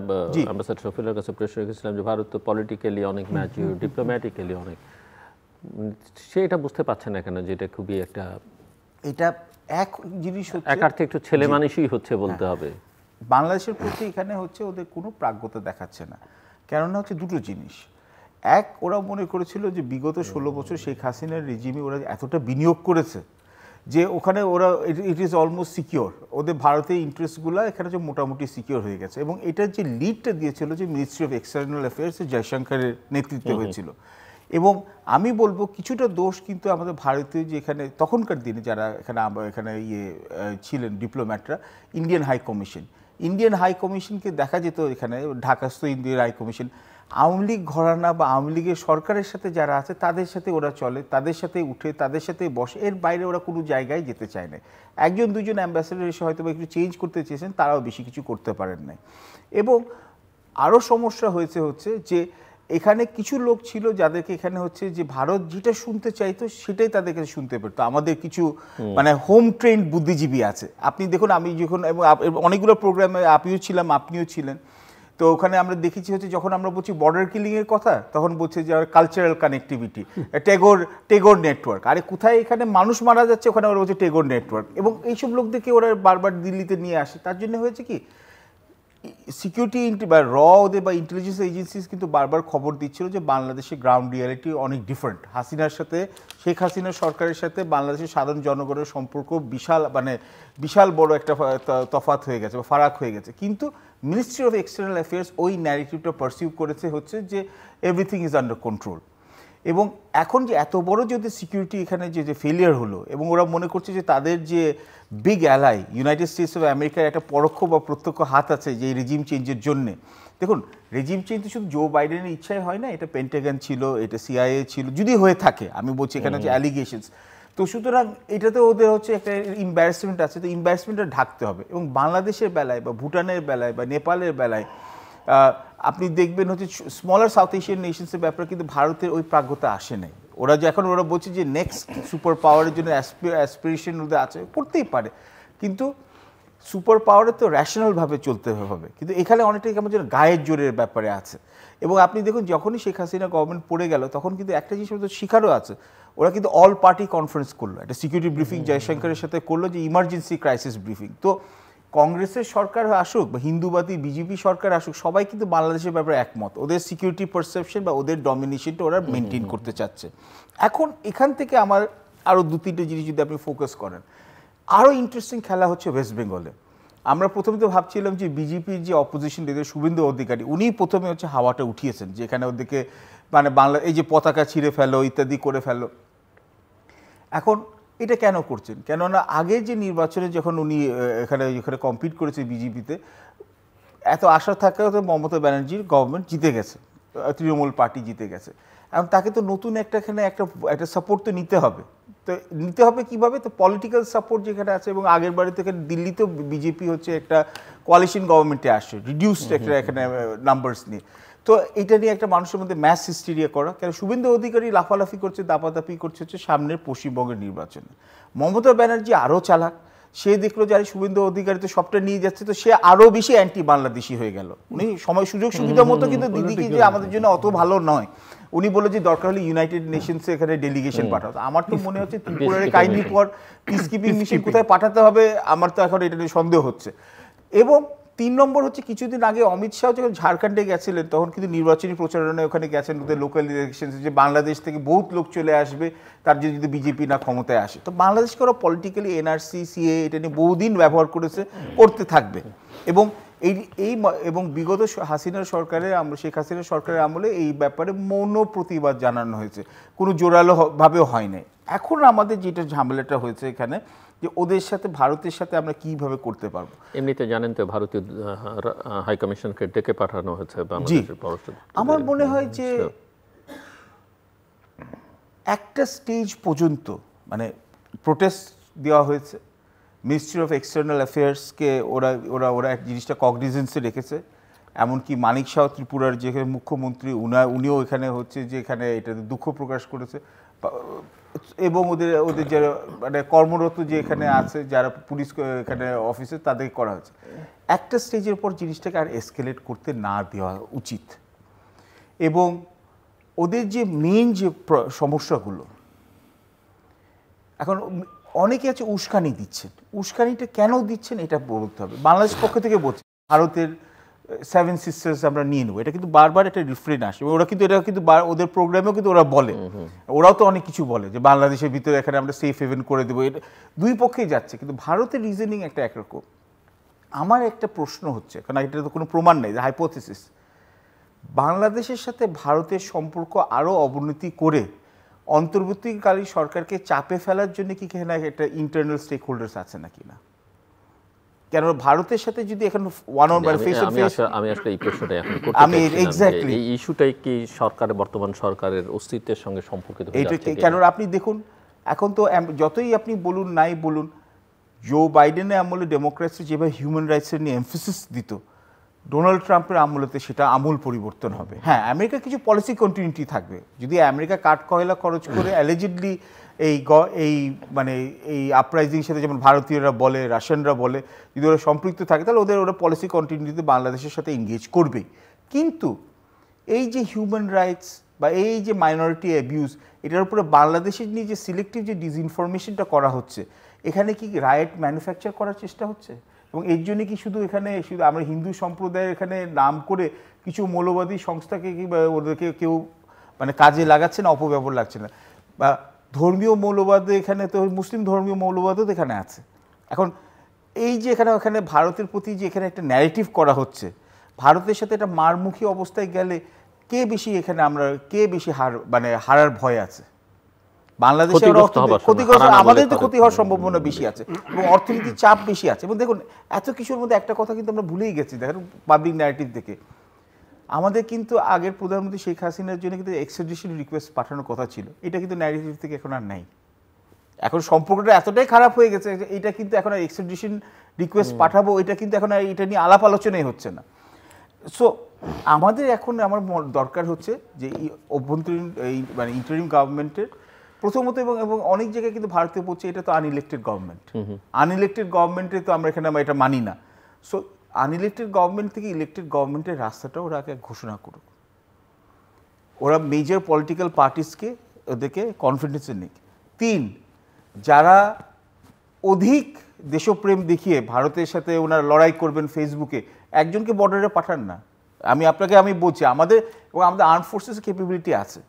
অ্যাম্বাসেডর শফিউলের কাছে প্রশ্ন রেখেছিলাম যে ভারত তো পলিটিক্যালি অনেক ম্যাচিউর, ডিপ্লোম্যাটিক্যালি অনেক, সে এটা বুঝতে পারছে না কেন যে এটা খুবই একটা, এটা এক জিনিস হচ্ছে একার্থে একটু ছেলে মানুষই হচ্ছে বলতে হবে। বাংলাদেশের প্রতি এখানে হচ্ছে ওদের কোনো প্রাজ্ঞতা দেখাচ্ছে না। কেননা হচ্ছে দুটো জিনিস। এক, ওরা মনে করেছিল যে বিগত 16 বছর শেখ হাসিনার রেজিমে ওরা এতটা বিনিয়োগ করেছে যে ওখানে ওরা ইট ইজ অলমোস্ট সিকিওর, ওদের ভারতের ইন্টারেস্টগুলো এখানে যে মোটামুটি সিকিওর হয়ে গেছে। এবং এটার যে লিডটা দিয়েছিল যে মিনিস্ট্রি অফ এক্সটার্নাল অ্যাফেয়ার্স জয়শঙ্করের নেতৃত্বে হয়েছিল। এবং আমি বলবো কিছুটা দোষ কিন্তু আমাদের ভারতীয় যে এখানে তখনকার দিনে যারা এখানে ছিলেন ডিপ্লোম্যাটরা, ইন্ডিয়ান হাই কমিশনকে দেখা যেত এখানে ঢাকাস্থ Indian high commission Awami League ঘরানা বা আওয়ামী লীগের সরকারের সাথে যারা আছে তাদের সাথে ওরা চলে, তাদের সাথে উঠে, তাদের সাথে বসে, এর বাইরে ওরা কোনো জায়গায় যেতে চায় না। একজন দুজন অ্যাম্বাসেডর এসে হয়তো বা একটু চেঞ্জ করতে চেয়েছেন, তারাও বেশি কিছু করতে পারেন নাই। এবং আরও সমস্যা হচ্ছে যে এখানে কিছু লোক ছিল যাদেরকে এখানে হচ্ছে যে ভারত যেটা শুনতে চাইতো সেটাই তাদের কাছে শুনতে পেতো। আমাদের কিছু মানে হোম ট্রেন্ড বুদ্ধিজীবী আছে। আপনি দেখুন, আমি যখন অনেকগুলো প্রোগ্রামে আপনিও ছিলেন, তো ওখানে আমরা দেখেছি হচ্ছে যখন আমরা বলছি বর্ডার কিলিংয়ের কথা তখন বলছে যে কালচারাল কানেক্টিভিটি, টেগোর নেটওয়ার্ক। আরে কোথায় এখানে মানুষ মারা যাচ্ছে ওখানে ওরা বলছে টেগোর নেটওয়ার্ক। এবং এইসব লোকদেরকে ওরা বারবার দিল্লিতে নিয়ে আসে। তার জন্য হয়েছে কি, সিকিউরিটি বা ওদের বা ইন্টেলিজেন্স এজেন্সিস কিন্তু বারবার খবর দিচ্ছিল যে বাংলাদেশের গ্রাউন্ড রিয়ালিটি অনেক ডিফারেন্ট। শেখ হাসিনার সরকারের সাথে বাংলাদেশের সাধারণ জনগণের সম্পর্ক বিশাল বড় একটা তফাৎ হয়ে গেছে বা ফারাক হয়ে গেছে। কিন্তু মিনিস্ট্রি অফ এক্সটার্নাল অ্যাফেয়ার্স ওই ন্যারেটিভটা পারসিউ করেছে হচ্ছে যে এভরিথিং ইজ আন্ডার কন্ট্রোল। এবং এখন যে এত বড় যদি সিকিউরিটি এখানে যে ফেলিয়ার হলো, এবং ওরা মনে করছে যে তাদের যে big ally United states of আমেরিকার একটা পরোক্ষ বা প্রত্যক্ষ হাত আছে যে রেজিম চেঞ্জের জন্যে। দেখুন, রেজিম চেঞ্জ শুধু জো বাইডেনের ইচ্ছায় হয় না, এটা পেন্টাগন ছিল, এটা CIA ছিল, যদি হয়ে থাকে, আমি বলছি এখানে যে অ্যালিগেশনস। তো সুতরাং এটাতে ওদের হচ্ছে একটা ইম্বারেসমেন্ট আছে, তো ইম্বারেসমেন্টটা ঢাকতে হবে। এবং বাংলাদেশের বেলায় বা ভুটানের বেলায় বা নেপালের বেলায় আপনি দেখবেন হচ্ছে স্মলার সাউথ এশিয়ান নেশনসের ব্যাপারে কিন্তু ভারতের ওই প্রাজ্ঞতা আসে নাই। ওরা যে এখন ওরা বলছে যে নেক্সট সুপার পাওয়ারের জন্য অ্যাসপিরেশন ওদের আছে, করতেই পারে, কিন্তু সুপার পাওয়ারে তো র্যাশনালভাবে চলতে হবে। কিন্তু এখানে অনেকটাই কেমন যেন গায়ের জোরের ব্যাপারে আছে। এবং আপনি দেখুন যখনই শেখ হাসিনা গভর্নমেন্ট পড়ে গেল তখন কিন্তু একটা জিনিস তো শিকারও আছে, ওরা কিন্তু অল পার্টি কনফারেন্স করলো, একটা সিকিউরিটি ব্রিফিং জয়শঙ্করের সাথে করলো, যে ইমার্জেন্সি ক্রাইসিস ব্রিফিং। তো কংগ্রেসের সরকার আসুক বা হিন্দুবাদী বিজেপি সরকার আসুক, সবাই কিন্তু বাংলাদেশের ব্যাপারে একমত, ওদের সিকিউরিটি পারসেপশন বা ওদের ডমিনেশনটা ওরা মেনটেন করতে চাচ্ছে। এখন এখান থেকে আমার আরও 2-3টে জিনিস যদি আপনি ফোকাস করেন, আরও ইন্টারেস্টিং খেলা হচ্ছে ওয়েস্ট বেঙ্গলে। আমরা প্রথমে তো ভাবছিলাম যে বিজেপির যে অপোজিশন লিডার শুভেন্দু অধিকারী, উনি প্রথমে হচ্ছে হাওয়াটা উঠিয়েছেন, যেখানে ওদেরকে মানে বাংলা এই যে পতাকা ছিঁড়ে ফেলো ইত্যাদি করে ফেলো। এখন এটা কেন করছেন? কেননা আগে যে নির্বাচনে যখন উনি এখানে কম্পিট করেছে বিজেপিতে, এত আশা থাকাও তো মমতা ব্যানার্জির গভর্নমেন্ট জিতে গেছে, তৃণমূল পার্টি জিতে গেছে। এখন তাকে তো নতুন এখানে একটা সাপোর্ট তো নিতে হবে। তো নিতে হবে কীভাবে? তো পলিটিক্যাল সাপোর্ট যেখানে আছে, এবং আগের বাড়ি থেকে দিল্লিতেও বিজেপি হচ্ছে একটা কোয়ালিশন গভর্নমেন্টে আসছে রিডিউসড একটা এখানে নাম্বারস নিয়ে। তো এটা নিয়ে একটা মানুষের মধ্যে ম্যাস হিস্টেরিয়া করা, কেন শুভেন্দু অধিকারী লাফালাফি করছে, দাপাদাপি করছে হচ্ছে সামনের পশ্চিমবঙ্গের নির্বাচনে। মমতা ব্যানার্জি আরও চালাক, সে দেখলো যে শুভেন্দু অধিকারী তো সবটা নিয়ে যাচ্ছে, তো সে আরও বেশি অ্যান্টি বাংলাদেশি হয়ে গেল। উনি সময় সুযোগ সুবিধা মতো কিন্তু দিদিকে যে আমাদের জন্য অত ভালো নয়, উনি বলে যে দরকার হলে ইউনাইটেড নেশনসে এখানে ডেলিগেশন পাঠাতো। আমার তো মনে হচ্ছে ত্রিপুরার কাহিনী পর পিস কিপিং মিশন কোথায় পাঠাতে হবে আমার তো এখন এটা নিয়ে সন্দেহ হচ্ছে। এবং 3 নম্বর হচ্ছে কিছুদিন আগে অমিত শাহ যখন ঝাড়খণ্ডে গেছিলেন তখন কিন্তু নির্বাচনী প্রচারণায় ওখানে গেছেন, ওদের লোকাল ইলেকশন, যে বাংলাদেশ থেকে বহুত লোক চলে আসবে তার যদি বিজেপি না ক্ষমতায় আসে। তো বাংলাদেশকে ওরা পলিটিক্যালি এনআরসি সিএ এটা নিয়ে বহুদিন ব্যবহার করেছে, করতে থাকবে। এবং এবং বিগত হাসিনার সরকারে শেখ হাসিনার সরকারের আমলে এই ব্যাপারে মৌন প্রতিবাদ জানানো হয়েছে, কোনো জোরালো ভাবেও হয় নাই। এখন আমাদের যেটা ঝামেলাটা হয়েছে এখানে যে ওদের সাথে ভারতের সাথে আমরা কিভাবে করতে পারবো। এমনিতে জানেন তো ভারতীয় হাই কমিশনকে ডেকে পাঠানো হয়েছে বাংলাদেশের পররাষ্ট্র। আমার মনে হয় যে একটা স্টেজ পর্যন্ত মানে প্রোটেস্ট দেওয়া হয়েছে, মিনিস্ট্রি অফ এক্সটার্নাল অ্যাফেয়ার্সকে ওরা ওরা ওরা এক জিনিসটা কগনিজেন্সে রেখেছে। এমনকি মানিক শাহ ত্রিপুরার যে মুখ্যমন্ত্রী উনিও এখানে হচ্ছে যে এখানে এটাতে দুঃখ প্রকাশ করেছে। এবং ওদের যারা মানে কর্মরত যে এখানে আছে যারা পুলিশ এখানে অফিসে তাদের করা হয়েছে। একটা স্টেজের পর জিনিসটাকে আর এসকেলেট করতে না দেওয়া উচিত। এবং ওদের যে মেইন যে সমস্যাগুলো এখন অনেকে আছে উস্কানি দিচ্ছেন, উস্কানিটা কেন দিচ্ছেন এটা বলতে হবে। বাংলাদেশ পক্ষ থেকে বলছে ভারতের 7 সিস্টার্স আমরা নিয়ে নেবো, এটা কিন্তু বারবার একটা রিফ্রেন আসে। ওরা কিন্তু এটা কিন্তু ওদের প্রোগ্রামেও কিন্তু ওরা বলে, ওরাও তো অনেক কিছু বলে যে বাংলাদেশের ভিতরে এখানে আমরা সেফ হেভেন করে দেবো। এটা দুই পক্ষেই যাচ্ছে, কিন্তু ভারতের রিজনিং একটা একরকম। আমার একটা প্রশ্ন হচ্ছে, কারণ এটা তো কোনো প্রমাণ নেই, হাইপোথিসিস, বাংলাদেশের সাথে ভারতের সম্পর্ক আরও অবনতি করে অন্তর্বর্তীকালীন সরকারকে চাপে ফেলার জন্য কি এখানে একটা ইন্টারনাল স্টেক হোল্ডার্স আছে নাকি না? কেন ভারতের সাথে যদি এখন one on one face to face, আমি আসলে এই প্রশ্নটাই এখন করতে চাই, আমি এক্স্যাক্টলি এই ইস্যুটাই কি সরকারের বর্তমান সরকারের অস্তিত্বের সঙ্গে সম্পর্কিত হয়ে যাচ্ছে? কেন আপনি দেখুন এখন তো যতই আপনি বলুন নাই বলুন, জো বাইডেনের আমলে ডেমোক্রেসি যেভাবে হিউম্যান রাইটসের নিয়ে এমফেসিস দিত, ডোনাল্ড ট্রাম্পের আমলেতে সেটা আমূল পরিবর্তন হবে। হ্যাঁ, আমেরিকার কিছু পলিসি কন্টিনিউটি থাকবে। যদি আমেরিকা কাঠ কয়লা খরচ করে অ্যালিজেডলি এই মানে এই আপরাইজিংয়ের সাথে যেমন ভারতীয়রা বলে, রাশিয়ানরা বলে, যদি ওরা সম্পৃক্ত থাকে তাহলে ওরা পলিসি কন্টিনিউটিতে বাংলাদেশের সাথে এনগেজ করবেই। কিন্তু এই যে হিউম্যান রাইটস বা এই যে মাইনরিটি অ্যাবিউজ, এটার উপরে বাংলাদেশের নিয়ে যে সিলেক্টিভ যে ডিসইনফরমেশনটা করা হচ্ছে, এখানে কি রাইট ম্যানুফ্যাকচার করার চেষ্টা হচ্ছে? এবং এর জন্য কি শুধু আমরা হিন্দু সম্প্রদায়ের এখানে নাম করে কিছু মৌলবাদী সংস্থাকে কিংবা ওদেরকে কেউ মানে কাজে লাগাচ্ছে না, অপব্যবহার লাগছে না? বা ধর্মীয় মৌলবাদ এখানে তো মুসলিম ধর্মীয় মৌলবাদও এখানে আছে। এখন এই যে এখানে ভারতের প্রতি যে এখানে একটা ন্যারেটিভ করা হচ্ছে, ভারতের সাথে একটা মারমুখী অবস্থায় গেলে কে বেশি হারার ভয় আছে? বাংলাদেশের ক্ষতিগ্রস্ত, আমাদের তো ক্ষতি হওয়ার সম্ভাবনা বেশি আছে এবং অর্থনীতির চাপ বেশি আছে। এবং দেখুন এত কিছুর মধ্যে একটা কথা কিন্তু আমরা ভুলেই গেছি, দেখেন পাবলিক ন্যারেটিভ দেখে আমাদের কিন্তু আগের প্রধানমন্ত্রী শেখ হাসিনার জন্য কিন্তু এক্সট্রাডিশন রিকোয়েস্ট পাঠানোর কথা ছিল, এটা কিন্তু ন্যারেটিভ থেকে এখন আর নাই। এখন সম্পর্কটা এতটাই খারাপ হয়ে গেছে যে এটা কিন্তু এখন আর এক্সট্রাডিশন রিকোয়েস্ট পাঠাবো এটা কিন্তু এখন আর এটা নিয়ে আলাপ আলোচনাই হচ্ছে না। সো আমাদের এখন আমার দরকার হচ্ছে যে অভ্যন্তরীণ মানে ইন্টারিম গভর্নমেন্টের প্রথমত এবং অনেক জায়গায় কিন্তু ভারতীয় বলছে এটা তো আনইলেক্টেড গভর্নমেন্ট, আনইলেক্টেড গভর্নমেন্টে তো আমরা এখানে এটা মানি না। সো আনইলেক্টেড গভর্নমেন্ট থেকে ইলেক্টেড গভর্নমেন্টের রাস্তাটা ওরা আগে ঘোষণা করুক, ওরা মেজর পলিটিক্যাল পার্টিসকে ওদেরকে কনফিডেন্সে নিক। 3, যারা অধিক দেশপ্রেম দেখিয়ে ভারতের সাথে ওনারা লড়াই করবেন ফেসবুকে, একজনকে বর্ডারে পাঠান না। আমি বলছি আমাদের আর্ম ফোর্সেস ক্যাপাবিলিটি আছে,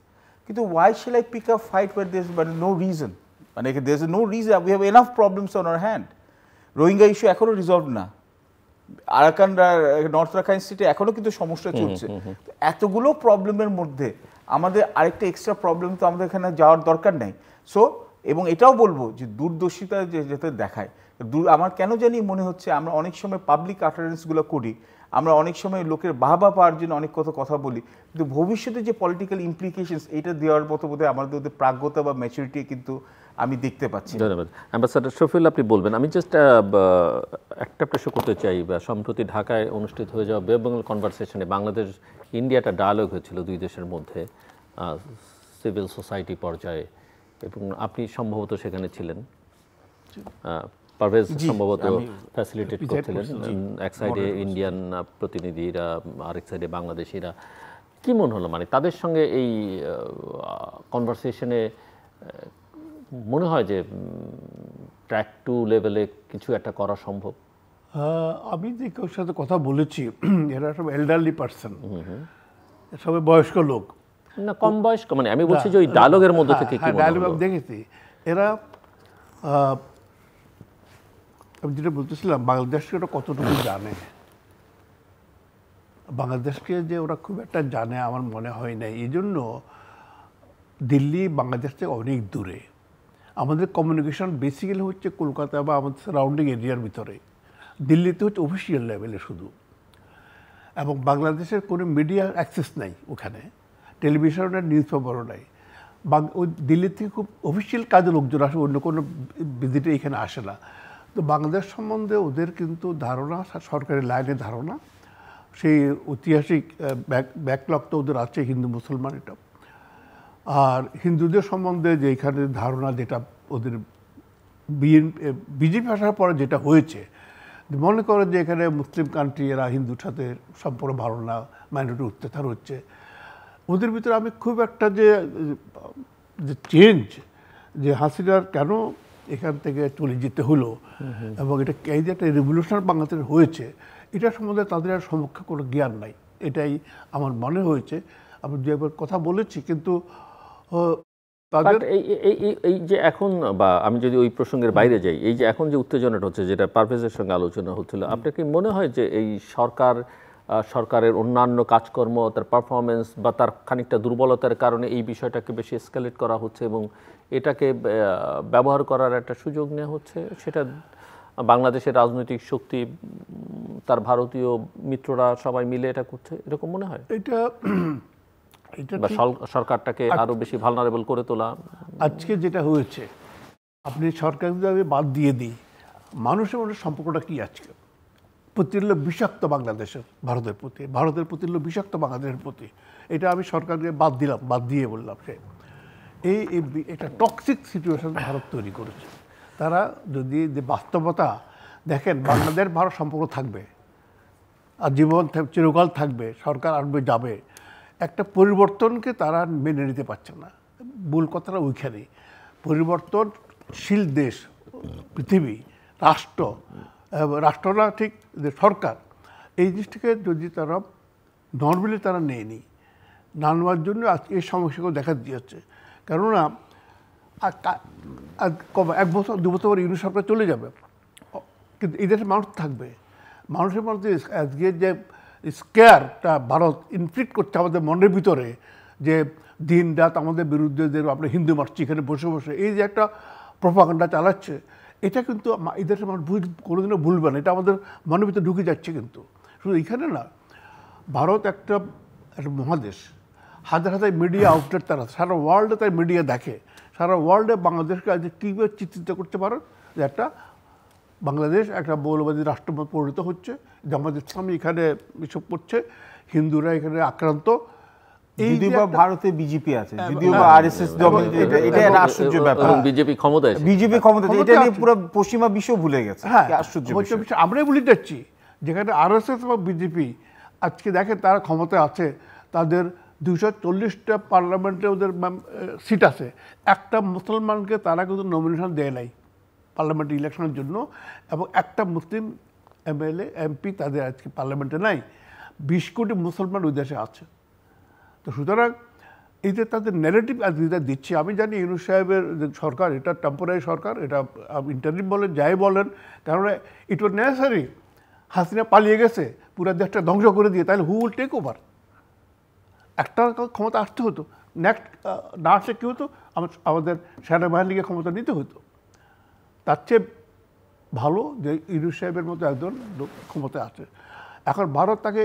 কিন্তু why shall I pick up fight war there is no reason, মানে there is no reason, we have enough problems on our hand. Rohingya issue এখনও রিজলভ না, আরাকান নর্থ রাখাইন স্টেটে এখনও কিন্তু সমস্যা চলছে। এতগুলো প্রবলেমের মধ্যে আমাদের আরেকটা এক্সট্রা প্রবলেম তো আমাদের এখানে যাওয়ার দরকার নেই। সো এবং এটাও বলবো যে দূরদর্শিতা যাতে দেখায়, আমার কেন জানি মনে হচ্ছে আমরা অনেক সময় পাবলিক আটারেন্সগুলো করি, আমরা অনেক সময় লোকের বাহবা পাওয়ার জন্য অনেক কথা বলি, কিন্তু ভবিষ্যতে যে পলিটিক্যাল ইমপ্লিকেশনস এটা দেওয়ার মতো বোধহয় আমাদের ওদের প্রাজ্ঞতা বা ম্যাচুরিটি কিন্তু আমি দেখতে পাচ্ছি। ধন্যবাদ। অ্যাম্বাসাডার শফিউল, আপনি বলবেন। আমি জাস্ট একটা প্রশ্ন করতে চাই। সম্প্রতি ঢাকায় অনুষ্ঠিত হয়ে যাওয়া বে বেঙ্গল কনভারসেশনে বাংলাদেশ ইন্ডিয়াটা ডায়ালগ হয়েছিল দুই দেশের মধ্যে সিভিল সোসাইটি পর্যায়ে, এবং আপনি সম্ভবত সেখানে ছিলেন। পারভেজ সম্ভবত ফ্যাসিলিটেট করছিলেন। এক সাইডে ইন্ডিয়ান প্রতিনিধিরা, আরেক সাইডে বাংলাদেশিরা। কি মনে হলো, মানে তাদের সঙ্গে এই কনভারসেশনে মনে হয় যে ট্র্যাক 2 লেভেলে কিছু একটা করা সম্ভব? আমি যে কেউ সাথে কথা বলেছি, এরা সব এল্ডারলি পার্সন, সবাই বয়স্ক লোক না, কম বয়স্ক, মানে আমি বলছি যে ওই ডায়লগের মধ্যে থেকে কি ডায়লগ আমি দেখেছি। এরা আমি যেটা বলতেছিলাম, বাংলাদেশকে ওরা কতটুকু জানে, বাংলাদেশকে যে ওরা খুব একটা জানে আমার মনে হয় না। এই জন্য দিল্লি বাংলাদেশ থেকে অনেক দূরে। আমাদের কমিউনিকেশন বেসিক্যালি হচ্ছে কলকাতা বা আমাদের সারাউন্ডিং এরিয়ার ভিতরে। দিল্লিতে হচ্ছে অফিসিয়াল লেভেলে শুধু, এবং বাংলাদেশের কোনো মিডিয়া অ্যাক্সেস নাই ওখানে, টেলিভিশনের নিউজ পেপারও নাই। ওই দিল্লি থেকে খুব অফিসিয়াল কাজে লোকজন আসে, অন্য কোনো ভিজিটে এখানে আসে না। তো বাংলাদেশ সম্বন্ধে ওদের কিন্তু ধারণা, সরকারি লাইনে ধারণা, সেই ঐতিহাসিক ব্যাকলগ তো ওদের আছে, হিন্দু মুসলমান এটা। আর হিন্দুদের সম্বন্ধে যে এখানে ধারণা, যেটা ওদের বিজেপি আসার পরে যেটা হয়েছে, মনে করে যে এখানে মুসলিম কান্ট্রি, এরা হিন্দুর সাথে সম্পর্ক ভালো না, মাইনরিটি অত্যাচার হচ্ছে ওদের ভিতরে। আমি খুব একটা যে চেঞ্জ, যে হাসিনার কেন এখান থেকে চলে যেতে হলো, এবং এটা এই যে একটা রেভলিউশন বাংলাদেশে হয়েছে, এটা সম্বন্ধে তাদের আর সমক্ষে কোনো জ্ঞান নাই, এটাই আমার মনে হয়েছে। আমি যে একবার কথা বলেছি, কিন্তু তাদের এই যে এখন, বা আমি যদি ওই প্রসঙ্গের বাইরে যাই, এই যে এখন যে উত্তেজনাটা হচ্ছে, যেটা পারভেজের সঙ্গে আলোচনা হচ্ছিল, আপনার কি মনে হয় যে এই সরকারের অন্যান্য কাজকর্ম, তার পারফরমেন্স বা তার খানিকটা দুর্বলতার কারণে এই বিষয়টাকে বেশি এসকালেট করা হচ্ছে এবং এটাকে ব্যবহার করার একটা সুযোগ নেওয়া হচ্ছে? সেটা বাংলাদেশের রাজনৈতিক শক্তি, তার ভারতীয় মিত্ররা সবাই মিলে এটা করছে, এরকম মনে হয়? এটা বা সরকারটাকে আরো বেশি ভালনারেবল করে তোলা? আজকে যেটা হয়েছে, আপনি সরকার যদি আমি বাদ দিয়ে দিই, মানুষের মধ্যে সম্পর্কটা কি আজকে? প্রতিল্য বিষাক্ত বাংলাদেশের ভারতের প্রতি, ভারতের প্রতিল্য বিষাক্ত বাংলাদেশের প্রতি। এটা আমি সরকারকে বাদ দিলাম, বাদ দিয়ে বললাম সে এটা টক্সিক সিচুয়েশন ভারত তৈরি করেছে। তারা যদি যে বাস্তবতা দেখেন, বাংলাদেশ ভারত সম্পর্ক থাকবে আর জীবন চিরকাল থাকবে, সরকার আসবে যাবে, একটা পরিবর্তনকে তারা মেনে নিতে পারছে না। মূল কথাটা ওইখানেই। পরিবর্তনশীল দেশ, পৃথিবী, রাষ্ট্র না, ঠিক যে সরকার, এই জিনিসটাকে যদি তারা নর্মালি তারা নেয়নি, না নেওয়ার জন্য আজকে এই সমস্যাগুলো দেখা দিয়েছে। কেননা এক বছর 2 বছর পর ইউনিট সরকার চলে যাবে, কিন্তু এই দেশের মানুষ থাকবে। মানুষের মধ্যে আজকে যে স্কেয়ারটা ভারত ইনফ্লিক্ট করছে আমাদের মনের ভিতরে, যে দিন রাত আমাদের বিরুদ্ধে আমরা হিন্দু মারছি এখানে বসে বসে, এই যে একটা প্রপাগান্ডা চালাচ্ছে, এটা কিন্তু এই দেশের মানুষ কোনোদিনও ভুলবে না। এটা আমাদের মনের ভিতরে ঢুকে যাচ্ছে। কিন্তু শুধু এখানে না, ভারত একটা মহাদেশ, হাজার হাজার মিডিয়া আউটলেট তারা সারা ওয়ার্ল্ডে তাই মিডিয়া দেখে, সারা ওয়ার্ল্ডে বাংলাদেশকে আজ কীভাবে চিত্রিত করতে পারে যে একটা বাংলাদেশ একটা মৌলবাদী রাষ্ট্র পরিণত হচ্ছে, জামাত ইসলামী এখানে এসব করছে, হিন্দুরা এখানে আক্রান্ত। যদিও বা ভারতে বিজেপি আছে, যদিও বা আরএসএস এটা একটা আশ্চর্য ব্যাপার, বিজেপি ক্ষমতায়, এটা নিয়ে পুরো পশ্চিমা বিশ্ব ভুলে গেছে। হ্যাঁ, আশ্চর্য বিষয়। আমরাই ভুলে যাচ্ছি, যেখানে আরএসএস বা বিজেপি আজকে দেখেন তারা ক্ষমতায় আছে, তাদের 240টা পার্লামেন্টে ওদের সিট আছে, একটা মুসলমানকে তারা কিন্তু নমিনেশন দেয় নাই পার্লামেন্ট ইলেকশনের জন্য, এবং একটা মুসলিম এমএলএ এমপি তাদের আজকে পার্লামেন্টে নাই। 20 কোটি মুসলমান ওই দেশে আছে। তো সুতরাং এই যে তাদের ন্যারেটিভ আজ যেটা দিচ্ছে, আমি জানি ইউনূস সাহেবের সরকার এটা টেম্পোরারি সরকার, এটা ইন্টারিম বলেন যাই বলেন, কারণ ইট ওয়াজ নেসেসারি। হাসিনা পালিয়ে গেছে পুরো দেশটা ধ্বংস করে দিয়ে, তাহলে হু উইল টেক ওভার? একটা ক্ষমতা আসতে হতো, নেক্সট না আসলে কী হতো, আমাদের সেনাবাহিনীকে ক্ষমতা নিতে হতো। তার চেয়ে ভালো যে ইউনূস সাহেবের মতো একজন লোক ক্ষমতায় আছে। এখন ভারত তাকে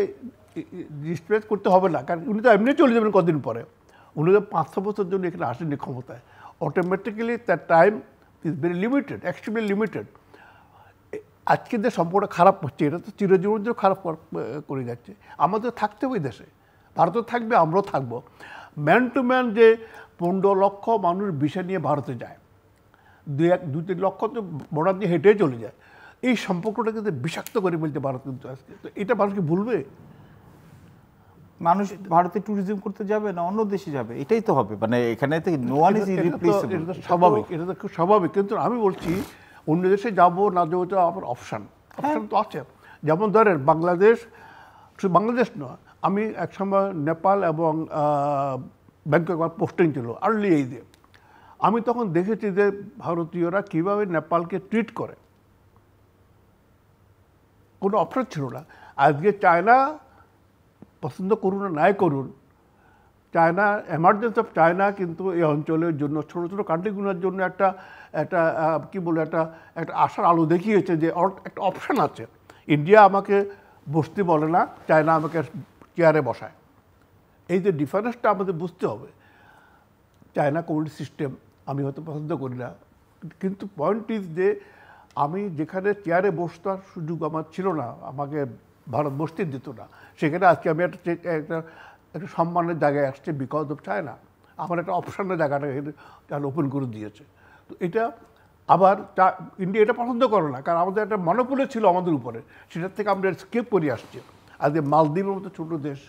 ডিসপ্লেস করতে হবে না, কারণ উনি তো এমনি চলে যাবেন কদিন পরে। উনি তো 500 বছর জন্য এখানে আসেননি ক্ষমতায়, অটোমেটিক্যালি তার time is very limited, extremely limited. আজকে যে সম্পর্কটা খারাপ হচ্ছে এটা তো চিরজীবন জন্য খারাপ করে যাচ্ছে। আমাদের থাকতে হবে দেশে, ভারতে থাকবে, আমরাও থাকবো। ম্যান টু ম্যান যে 15 লক্ষ মানুষ ভিসা নিয়ে ভারতে যায়, 2-3 লক্ষ তো বর্ডার দিয়ে হেঁটে চলে যায়। এই সম্পর্কটা কিন্তু বিষাক্ত করে ফেলছে ভারত কিন্তু আজকে। তো এটা মানুষকে ভুলবে? মানুষ ভারতে ট্যুরিজম করতে যাবে না অন্য দেশে যাবে, এটাই তো হবে। মানে এখানে তো নো ওয়ান ইজ ইররিপ্লেসেবল, এটা তো স্বাভাবিক, এটা তো খুব স্বাভাবিক। কিন্তু আমি বলছি অন্য দেশে যাবো না যাবো তো আমার অপশান তো আছে। যেমন ধরেন বাংলাদেশ, শুধু বাংলাদেশ নয়, আমি একসময় নেপাল এবং ব্যাংকক আমার পোস্টিং ছিল আর্লি এই দিয়ে। আমি তখন দেখেছি যে ভারতীয়রা কীভাবে নেপালকে ট্রিট করে, কোনো অপশন ছিল না। আজকে চায়না পছন্দ করুন না নাই করুন, চায়না, এমার্জেন্সি অফ চায়না কিন্তু এই অঞ্চলের জন্য, ছোটো ছোটো কান্ট্রিগুলোর জন্য একটা কী বলে একটা আশার আলো দেখিয়েছে যে একটা অপশান আছে। ইন্ডিয়া আমাকে বসতে বলে না, চায়না আমাকে চেয়ারে বসায়। এই যে ডিফারেন্সটা আমাদের বুঝতে হবে। চায়না কমিউনিস্ট সিস্টেম আমি হয়তো পছন্দ করি না, কিন্তু পয়েন্ট ইজ যে আমি যেখানে চেয়ারে বসতার সুযোগ আমার ছিল না, আমাকে ভারত বসতে দিত না, সেখানে আজকে আমি একটা সম্মানের জায়গায় আসছে বিকজ অফ চায়না। আমার একটা অপশনের জায়গাটা তারা ওপেন করে দিয়েছে। তো এটা আবার ইন্ডিয়া এটা পছন্দ করে না, কারণ আমাদের একটা মনোপলি ছিল আমাদের উপরে, সেটার থেকে আমরা স্কেপ করে আসছি। আজকে মালদ্বীপের মতো ছোটো দেশ,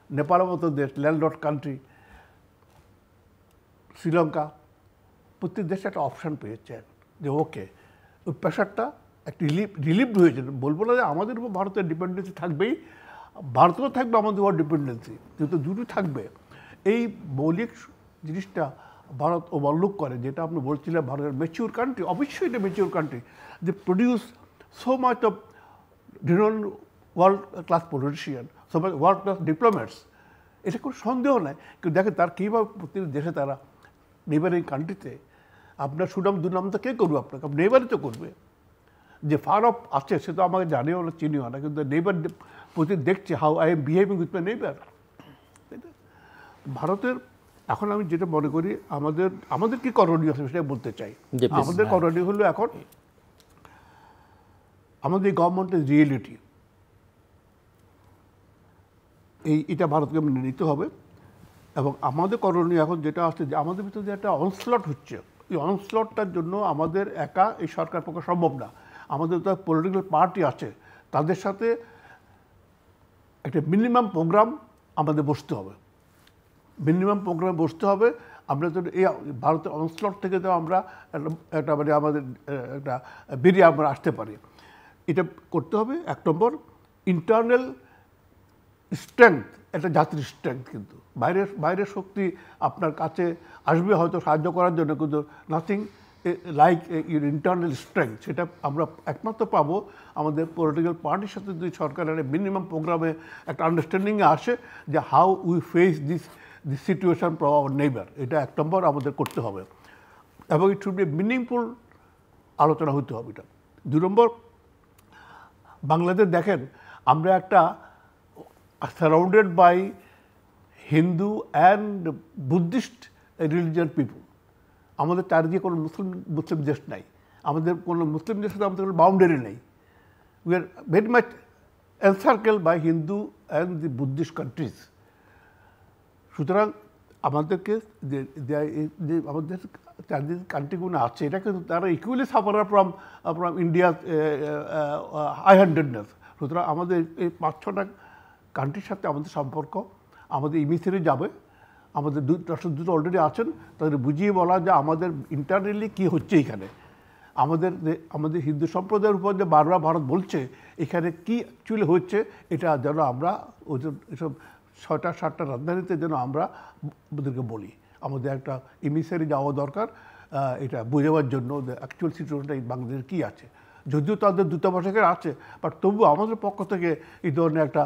নেপালের মতো দেশ, ল্যান্ডলক কান্ট্রি, শ্রীলঙ্কা, প্রত্যেক দেশে একটা অপশান পেয়েছে যে ওকে ওই প্রেশারটা একটা রিলিফ হয়েছে। বলবো না যে আমাদের উপর ভারতের ডিপেন্ডেন্সি থাকবেই, ভারতেও থাকবে আমাদের উপর ডিপেন্ডেন্সি, কিন্তু দুটো থাকবে। এই মৌলিক জিনিসটা ভারত ওভারলুক করে, যেটা আপনি বলছিলেন ভারতের ম্যাচিউর কান্ট্রি, অবশ্যই এটা ম্যাচিউর কান্ট্রি, যে produce so much of renowned world class politician, so much world class diplomats, এটা কোনো সন্দেহ নাই। কিন্তু দেখেন তার কীভাবে প্রতিটি দেশে তারা নেইবারিং কান্ট্রিতে, আপনার সুনাম দুর্নাম তো কে করবে আপনাকে, নেইবারই তো করবে। যে ফার অফ আছে সে তো আমাকে জানিও না, চিনিও না, কিন্তু নেইবার প্রতি দেখছে how I am behaving with my neighbour. ভারতের এখন আমি যেটা মনে করি আমাদের কি করণীয় আছে সেটা বলতে চাই। আমাদের করণীয় হলো এখন আমাদের গভর্নমেন্টের রিয়েলিটি, এটা ভারতকে মেনে নিতে হবে। এবং আমাদের করণীয় এখন যেটা আসছে যে আমাদের ভিতরে যে একটা অনস্লট হচ্ছে, এই অনস্লটটার জন্য আমাদের একা এই সরকার পক্ষে সম্ভব না। আমাদের তো পলিটিক্যাল পার্টি আছে, তাদের সাথে একটা মিনিমাম প্রোগ্রাম আমাদের বসতে হবে, মিনিমাম প্রোগ্রামে বসতে হবে। আমরা তো এই ভারতের অনস্লট থেকে তো আমরা একটা মানে আমাদের একটা বেরিয়ে আমরা আসতে পারি। এটা করতে হবে। 1 নম্বর ইন্টারনাল স্ট্রেংথ, একটা জাতির স্ট্রেংথ, কিন্তু বাইরের শক্তি আপনার কাছে আসবে হয়তো সাহায্য করার জন্য, কিন্তু nothing like your internal strength. সেটা আমরা একমাত্র পাবো আমাদের পলিটিক্যাল পার্টির সাথে যদি সরকারের মিনিমাম প্রোগ্রামে একটা আন্ডারস্ট্যান্ডিংয়ে আসে যে how we face this situation from our neighbour. এটা 1 নম্বর আমাদের করতে হবে, এবং ইট শুড বি মিনিংফুল আলোচনা হতে হবে এটা। 2 নম্বর, বাংলাদেশ দেখেন আমরা একটা surrounded by Hindu and Buddhist religion people. আমাদের চারিদিকে কোনো মুসলিম দেশ নাই, আমাদের কোনো মুসলিম দেশের সাথে আমাদের কোনো বাউন্ডারি নেই। We are very much encircle by Hindu and the Buddhist countries. সুতরাং আমাদেরকে যে আমাদের চারিদিকে কান্ট্রিগুলো আছে, এটা কিন্তু তারা equally suffer from India high handedness. সুতরাং আমাদের এই 5-6টা কান্ট্রির সাথে আমাদের সম্পর্ক, আমাদের ইমিসেরি যাবে, আমাদের রাষ্ট্রদূত অলরেডি আছেন, তাদের বুঝিয়ে বলা যে আমাদের ইন্টারনালি কী হচ্ছে এখানে, আমাদের হিন্দু সম্প্রদায়ের উপর যে বারবার ভারত বলছে এখানে কী অ্যাকচুয়ালি হচ্ছে, এটা যেন আমরা এসব 6টা-7টা রাজধানীতে যেন আমরা ওদেরকে বলি। আমাদের একটা ইমিসারি যাওয়া দরকার এটা বোঝাবার জন্য অ্যাকচুয়াল সিচুয়েশনটা বাংলাদেশের কী আছে। যদিও তাদের দূতাবাসের আছে, বাট তবু আমাদের পক্ষ থেকে এই ধরনের একটা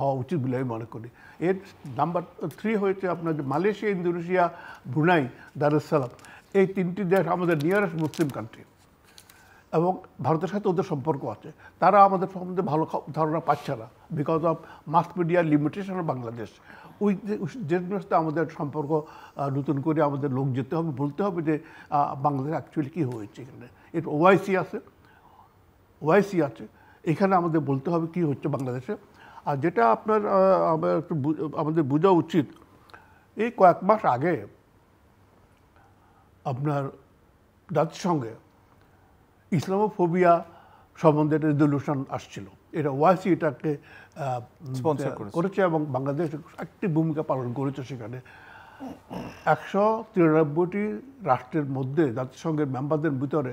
হওয়া উচিত বলে আমি মনে করি। এর নাম্বার 3 হয়েছে আপনার মালয়েশিয়া, ইন্দোনেশিয়া, ব্রুনাই, দারুসালাম। এই 3টি দেশ আমাদের নিয়ারেস্ট মুসলিম কান্ট্রি, এবং ভারতের সাথে ওদের সম্পর্ক আছে। তারা আমাদের সম্বন্ধে ভালো ধারণা পাচ্ছে না বিকজ অফ মাস মিডিয়ার লিমিটেশন অফ বাংলাদেশ। ওই দেশগুলোর সাথে আমাদের সম্পর্ক নতুন করে আমাদের লোক যেতে হবে, বলতে হবে যে বাংলাদেশ অ্যাকচুয়ালি কী হয়েছে এখানে। এটা ওআইসি আছে, এখানে আমাদের বলতে হবে কি হচ্ছে বাংলাদেশে। আর যেটা আপনার আমাদের বোঝা উচিত, এই কয়েক মাস আগে আপনার জাতিসংঘে ইসলামোফোবিয়া সম্বন্ধে রেজলিউশন আসছিল, এটা ওআইসি এটাকে স্পন্সর করেছে এবং বাংলাদেশ একটি ভূমিকা পালন করেছে। সেখানে 193টি রাষ্ট্রের মধ্যে জাতিসংঘের মেম্বারদের ভিতরে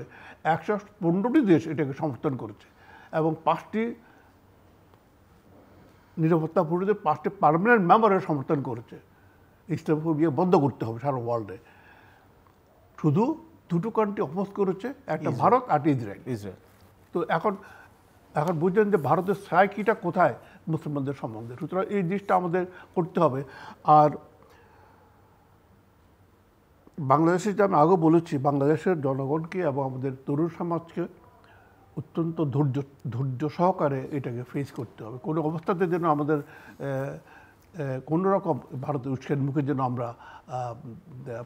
115টি দেশ এটাকে সমর্থন করেছে এবং 5টি নিরাপত্তা পরিষদের 5টি পার্মানেন্ট মেম্বারের সমর্থন করেছে। ইসলামোফোবিয়া বন্ধ করতে হবে সারা ওয়ার্ল্ডে। শুধু দুটো কান্ট্রি অপোজ করেছে, একটা ভারত আর ইসরায়েল। তো এখন বুঝলেন যে ভারতের সাইকিটা কোথায় মুসলমানদের সম্বন্ধে। সুতরাং এই জিনিসটা আমাদের করতে হবে। আর বাংলাদেশে যে আমি আগে বলেছি, বাংলাদেশের জনগণকে এবং আমাদের তরুণ সমাজকে অত্যন্ত ধৈর্য সহকারে এটাকে ফেস করতে হবে। কোনো অবস্থাতে যেন আমাদের কোনো রকম ভারতের উৎসের মুখে যেন আমরা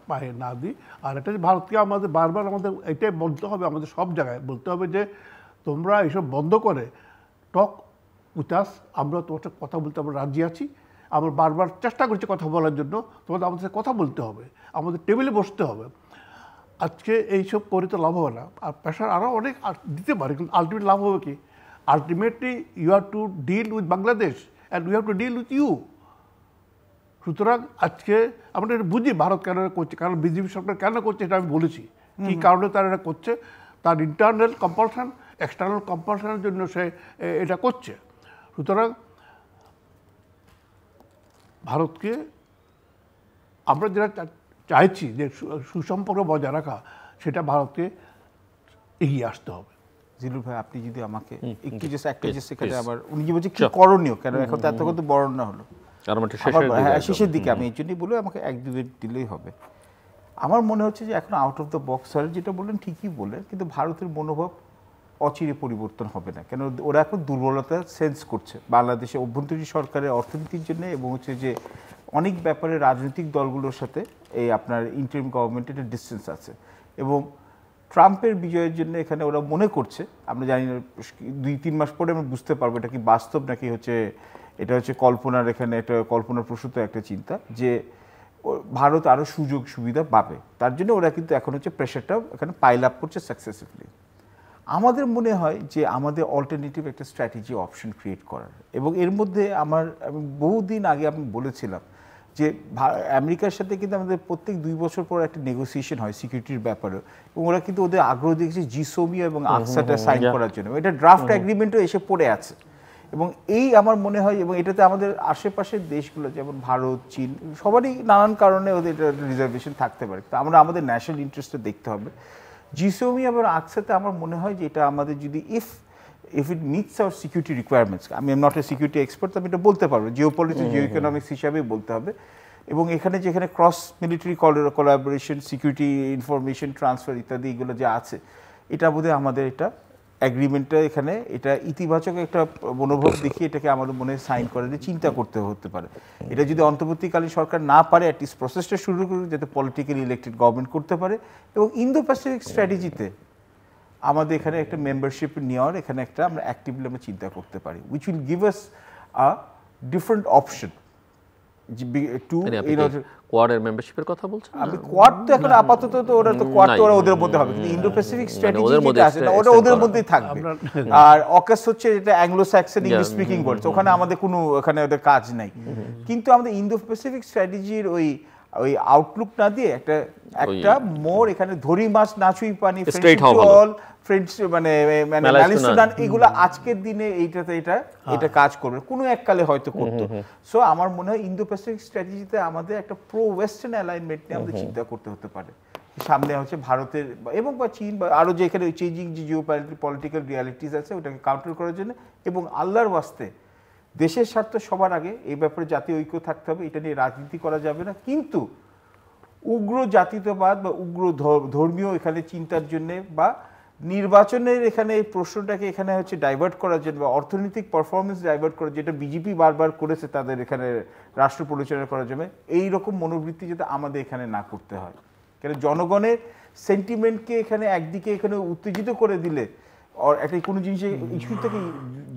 পায়ে না দিই। আর এটা ভারতকে আমাদের বারবার আমাদের এটাই বলতে হবে, আমাদের সব জায়গায় বলতে হবে যে তোমরা এসব বন্ধ করে টক উইথ আস, আমরা তোমার সাথে কথা বলতে আমরা রাজি আছি। আমরা বারবার চেষ্টা করছি কথা বলার জন্য, তোমাদের আমাদের সাথে কথা বলতে হবে, আমাদের টেবিলে বসতে হবে। আজকে এইসব করে তো লাভ হবে না, আর প্রেশার আরও অনেক দিতে পারে, কিন্তু আলটিমেট লাভ হবে কি? Ultimately you have to deal with Bangladesh and we have to deal with you. সুতরাং আজকে আমরা এটা বুঝি ভারত কেন করছে, কারণ বিজেপি সরকার কেন করছে এটা আমি বলেছি, কী কারণে তারা এটা করছে। তার ইন্টারনাল কম্পালশন, এক্সটার্নাল কম্পালশনের জন্য সে এটা করছে। সুতরাং ভারতকে আমরা যেটা চাইছি যে সুসম্পর্ক বজায় রাখা, সেটা ভারতকে এগিয়ে আসতে হবে। জিলুর ভাই, আপনি যদি আমাকে একটু একটা সেখানে আবার উনি যে বলছে কি করণীয়, কেন এখন তো এত কত বর্ণনা হলো, শেষের দিকে আমি এই জন্যই বলে আমাকে 1-2 মিনিট দিলেই হবে। আমার মনে হচ্ছে যে এখন out of the box, sir যেটা বললেন ঠিকই বললেন, কিন্তু ভারতের মনোভাব অচিরে পরিবর্তন হবে না। কেন ওরা এখন দুর্বলতা সেন্স করছে বাংলাদেশে অভ্যন্তরীণ সরকারের অর্থনীতির জন্য, এবং হচ্ছে যে অনেক ব্যাপারে রাজনৈতিক দলগুলোর সাথে এই আপনার ইন্টারিম গভর্নমেন্টের একটা ডিস্টেন্স আছে। এবং ট্রাম্পের বিজয়ের জন্য এখানে ওরা মনে করছে, আমরা জানি না 2-3 মাস পরে আমরা বুঝতে পারবো এটা কি বাস্তব নাকি হচ্ছে এটা হচ্ছে কল্পনার, এখানে একটা কল্পনার প্রসূত একটা চিন্তা, যে ভারত আরও সুযোগ সুবিধা পাবে। তার জন্য ওরা কিন্তু এখন হচ্ছে প্রেশারটা এখানে পাইল আপ করছে সাকসেসিভলি। আমাদের মনে হয় যে আমাদের অল্টারনেটিভ একটা স্ট্র্যাটেজি অপশন ক্রিয়েট করার, এবং এর মধ্যে আমি বহুদিন আগে আমি বলেছিলাম যে আমেরিকার সাথে কিন্তু আমাদের প্রত্যেক 2 বছর পর একটা নেগোসিয়েশন হয় সিকিউরিটির ব্যাপারে, এবং ওরা কিন্তু ওদের আগ্রহ দেখেছে জিসোমিয়া এবং আকসাটা সাইন করার জন্য। এটা ড্রাফট এগ্রিমেন্টও এসে পড়ে আছে। এবং এই আমার মনে হয়, এবং এটাতে আমাদের আশেপাশের দেশগুলো যেমন ভারত, চীন, সবারই নানান কারণে ওদের রিজার্ভেশন থাকতে পারে, তো আমরা আমাদের ন্যাশনাল ইন্টারেস্টটা দেখতে হবে। জিসোমি এবং আকসাতে আমার মনে হয় যে এটা আমাদের যদি if it meets our security requirements, আমি নট এ সিকিউরিটি এক্সপার্ট, আমি এটা বলতে পারবো, জিও পলিটিক্স জিও ইকোনমিক্স হিসাবেই বলতে হবে। এবং এখানে যেখানে cross military collaboration, security information transfer ইত্যাদি এগুলো যে আছে, এটা বোধহয় আমাদের এটা অ্যাগ্রিমেন্টটা এখানে এটা ইতিবাচক একটা মনোভাব দেখিয়ে এটাকে আমাদের মনে সাইন করে দিয়ে চিন্তা করতে হতে পারে। এটা যদি অন্তর্বর্তীকালীন সরকার না পারে, অ্যাটলিস্ট প্রসেসটা শুরু করুক যাতে পলিটিক্যালি ইলেক্টেড গভর্নমেন্ট করতে পারে। এবং ইন্দো প্যাসিফিক স্ট্র্যাটেজিতে আমাদের এখানে একটা মেম্বারশিপ নেওয়ার এখানে একটা আমরা অ্যাক্টিভলি আমরা চিন্তা করতে পারি, which will give us a different option to কোয়াডের মেম্বারশিপের কথা বলছেন। আমি কোয়াড তো এখন আপাতত তো ওরা তো কোয়াড তো ওরা ওদের মধ্যে হবে, কিন্তু ইন্দো প্যাসিফিক স্ট্র্যাটেজি যেটা আছে না ওটা ওদের মধ্যেই থাকবে। আর অকাস হচ্ছে যেটা অ্যাংলো স্যাক্সন ইংলিশ স্পিকিং ওয়ার্ডস, ওখানে আমাদের কোনো ওখানে ওদের কাজ নাই। কিন্তু আমাদের ইন্দো প্যাসিফিক স্ট্র্যাটেজির ওই আউটলুক না দিয়ে একটা মোর এখানে ধরি মাছ নাচুই পানি ফ্রেন্ডস মানে ম্যালিস্টুডান এগুলো আজকের দিনে এটা কাজ করবে, কোনো এককালে হয়তো করতো। সো আমার মনে হয় ইন্দো প্যাসিফিক স্ট্র্যাটেজিতে আমাদের একটা প্রো ওয়েস্টার্ন অ্যালাইনমেন্ট নিয়ে আমাদের চিন্তা করতে হতে পারে। সামনে হচ্ছে ভারতের এবং বা চীন বা আরও যে এখানে চেঞ্জিং যে জিও পলিটিক্যাল রিয়ালিটিস আছে ওটাকে কাউন্টার করার জন্য, এবং আল্লাহর ওয়াস্তে দেশের স্বার্থ সবার আগে, এই ব্যাপারে জাতীয় ঐক্য থাকতে হবে, এটা নিয়ে রাজনীতি করা যাবে না। কিন্তু উগ্র জাতীয়তাবাদ বা উগ্র ধর্মীয় এখানে চিন্তার জন্যে বা নির্বাচনের এখানে এই প্রশ্নটাকে এখানে হচ্ছে ডাইভার্ট করার জন্য বা অর্থনৈতিক পারফরমেন্স ডাইভার্ট করার, যেটা বিজেপি বারবার করেছে তাদের এখানে রাষ্ট্র পরিচালনা করার জন্য, এই রকম মনোবৃত্তি যাতে আমাদের এখানে না করতে হয়। কেন জনগণের সেন্টিমেন্টকে এখানে একদিকে এখানে উত্তেজিত করে দিলে একটা কোনো জিনিসের ইস্যু থেকে,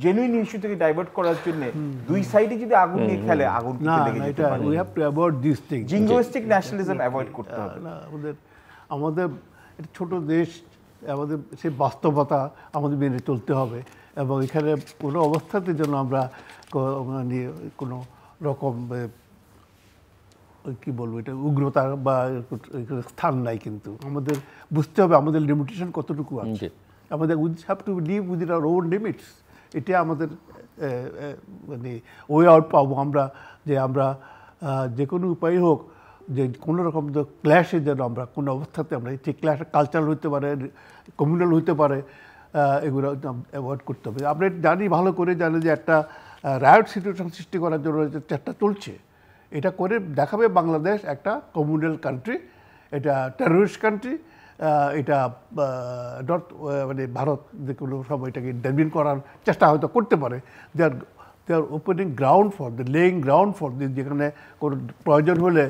জেনুইন ইস্যু থেকে ডাইভার্ট করার জন্য দুই সাইডে যদি আগুন নিয়ে খেলে, আগুন লেগে যেতে পারে। We have to avoid this thing. Jingoistic nationalism avoid করতে হবে। আমাদের ছোট দেশ, আমাদের সেই বাস্তবতা আমাদের মেনে চলতে হবে, এবং এখানে কোনো অবস্থাতে যেন আমরা মানে কোনো রকম কি বলবো এটা উগ্রতা বা স্থান নাই। কিন্তু আমাদের বুঝতে হবে আমাদের লিমিটেশন কতটুকু আছে। আমাদের we have to live within our own limits. এটা আমাদের মানে ওয়ে আউট পাবো আমরা, যে আমরা যে কোনো উপায় হোক যে কোনো রকম ক্ল্যাশে যেন আমরা কোনো অবস্থাতে আমরা এই ক্ল্যাশ কালচারাল হতে পারে, কমিউনাল হতে পারে, এগুলো অ্যাভয়েড করতে হবে। আমরা জানি, ভালো করে জানি যে একটা রায়ট সিচুয়েশন সৃষ্টি করার জন্য চেষ্টা চলছে। এটা করে দেখাবে বাংলাদেশ একটা কমিউনাল কান্ট্রি, এটা টেররিস্ট কান্ট্রি, এটা নর্থ মানে ভারত যে কোনো সময় এটাকে ইন্টারভিন করার চেষ্টা হয়তো করতে পারে। They are opening ground for the laying ground for this, যেখানে কোনো প্রয়োজন হলে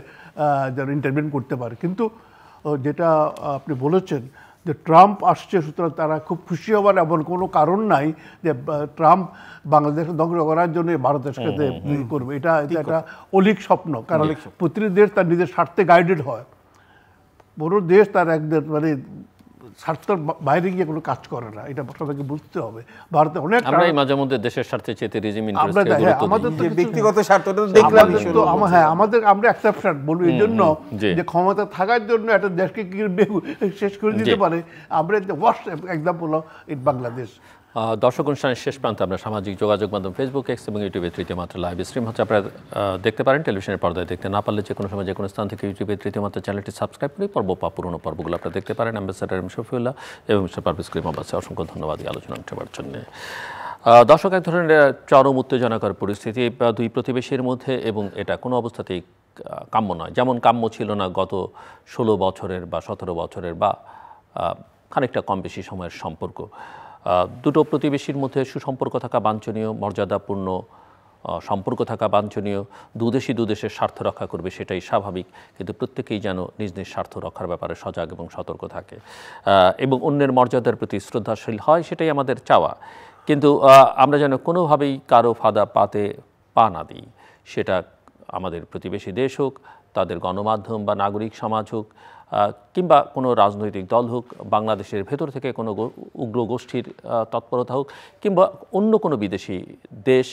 যেন ইন্টারভিন করতে পারে। কিন্তু যেটা আপনি বলেছেন যে ট্রাম্প আসছে, সুতরাং তারা খুব খুশি হবার এমন কোনো কারণ নাই যে ট্রাম্প বাংলাদেশকে ধ্বংস করার জন্য ভারতের সাথে করবে। এটা একটা অলিক স্বপ্ন, কারণ প্রতিটি দেশ তার নিজের স্বার্থে গাইডেড হয়। বড় দেশ তার একদের মানে স্বার্থের বাইরে গিয়ে কোনো কাজ করে না, এটা সবাইকে বুঝতে হবে। ভারতে অনেক আমরাই মাঝে মধ্যে দেশের স্বার্থে চেতে রেজিম ইন্টারেস্টে আমাদের তো ব্যক্তিগত স্বার্থটা দেখলাম, হ্যাঁ আমাদের আমরা এক্সেপশন বলবো এই জন্য যে ক্ষমতা থাকার জন্য একটা দেশকে কি শেষ করে দিতে পারে। আমরা ওয়ার্স্ট এক্সাম্পল ইন বাংলাদেশ। দর্শক অনুষ্ঠানের শেষ প্রান্তে আমরা সামাজিক যোগাযোগ মাধ্যম ফেসবুক, এক্স এবং ইউটিউবে তৃতীয় মাত্রা লাইভ স্ট্রিম হচ্ছে, আপনারা দেখতে পারেন। টেলিভিশনের পর্দায় দেখতে না পারলে যে কোনো সময় যে কোনো স্থান থেকে ইউটিউবে তৃতীয় মাত্রা চ্যানেলটি সাবস্ক্রাইব করে পর্ব বা পুরোনো পর্বগুলো আপনারা দেখতে পারেন। অ্যাম্বাসেডার এম শফিউল্লাহ এবং মিস্টার পারভেজ করিম আব্বাসকে অসংখ্য ধন্যবাদ এই আলোচনা নেওয়ার জন্য। দর্শক, এক ধরনের চরম উত্তেজনাকর পরিস্থিতি দুই প্রতিবেশীর মধ্যে, এবং এটা কোনো অবস্থাতেই কাম্য নয়। যেমন কাম্য ছিল না গত 16 বছরের বা 17 বছরের বা খানিকটা কম বেশি সময়ের সম্পর্ক। দুটো প্রতিবেশীর মধ্যে সুসম্পর্ক থাকা বাঞ্ছনীয়, মর্যাদাপূর্ণ সম্পর্ক থাকা বাঞ্ছনীয়, দুদেশের স্বার্থ রক্ষা করবে সেটাই স্বাভাবিক। কিন্তু প্রত্যেকেই যেন নিজ নিজ স্বার্থ রক্ষার ব্যাপারে সজাগ এবং সতর্ক থাকে এবং অন্যের মর্যাদার প্রতি শ্রদ্ধাশীল হয়, সেটাই আমাদের চাওয়া। কিন্তু আমরা যেন কোনোভাবেই কারো ফাঁদা পাতে পা না দিই, সেটা আমাদের প্রতিবেশী দেশ হোক, তাদের গণমাধ্যম বা নাগরিক সমাজ হোক, কিংবা কোনো রাজনৈতিক দল হোক, বাংলাদেশের ভেতর থেকে কোনো উগ্র গোষ্ঠীর তৎপরতা হোক, কিংবা অন্য কোনো বিদেশি দেশ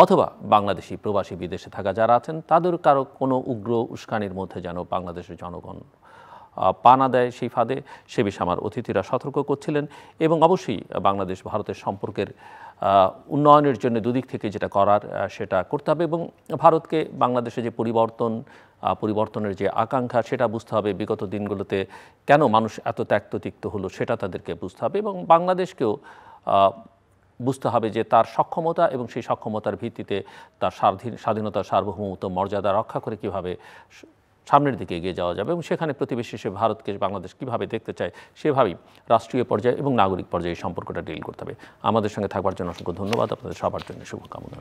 অথবা বাংলাদেশি প্রবাসী বিদেশে থাকা যারা আছেন, তাদের কারো কোনো উগ্র উস্কানির মধ্যে যেন বাংলাদেশের জনগণ পা না দেয় সেই ফাঁদে, সে বিষয়ে আমার অতিথিরা সতর্ক করছিলেন। এবং অবশ্যই বাংলাদেশ ভারতের সম্পর্কের উন্নয়নের জন্য দুদিক থেকে যেটা করার সেটা করতে হবে, এবং ভারতকে বাংলাদেশে যে পরিবর্তনের যে আকাঙ্ক্ষা সেটা বুঝতে হবে। বিগত দিনগুলোতে কেন মানুষ এত ত্যক্ত হলো সেটা তাদেরকে বুঝতে হবে, এবং বাংলাদেশকেও বুঝতে হবে যে তার সক্ষমতা এবং সেই সক্ষমতার ভিত্তিতে তার স্বাধীনতা, সার্বভৌমত্ব, মর্যাদা রক্ষা করে কীভাবে সামনের দিকে এগিয়ে যাওয়া যাবে, এবং সেখানে প্রতিবেশী হিসেবে ভারতকে বাংলাদেশ কীভাবে দেখতে চায় সেভাবেই রাষ্ট্রীয় পর্যায়ে এবং নাগরিক পর্যায়ে এই সম্পর্কটা ডিল করতে হবে। আমাদের সঙ্গে থাকবার জন্য অসংখ্য ধন্যবাদ। আপনাদের সবার জন্য শুভকামনা।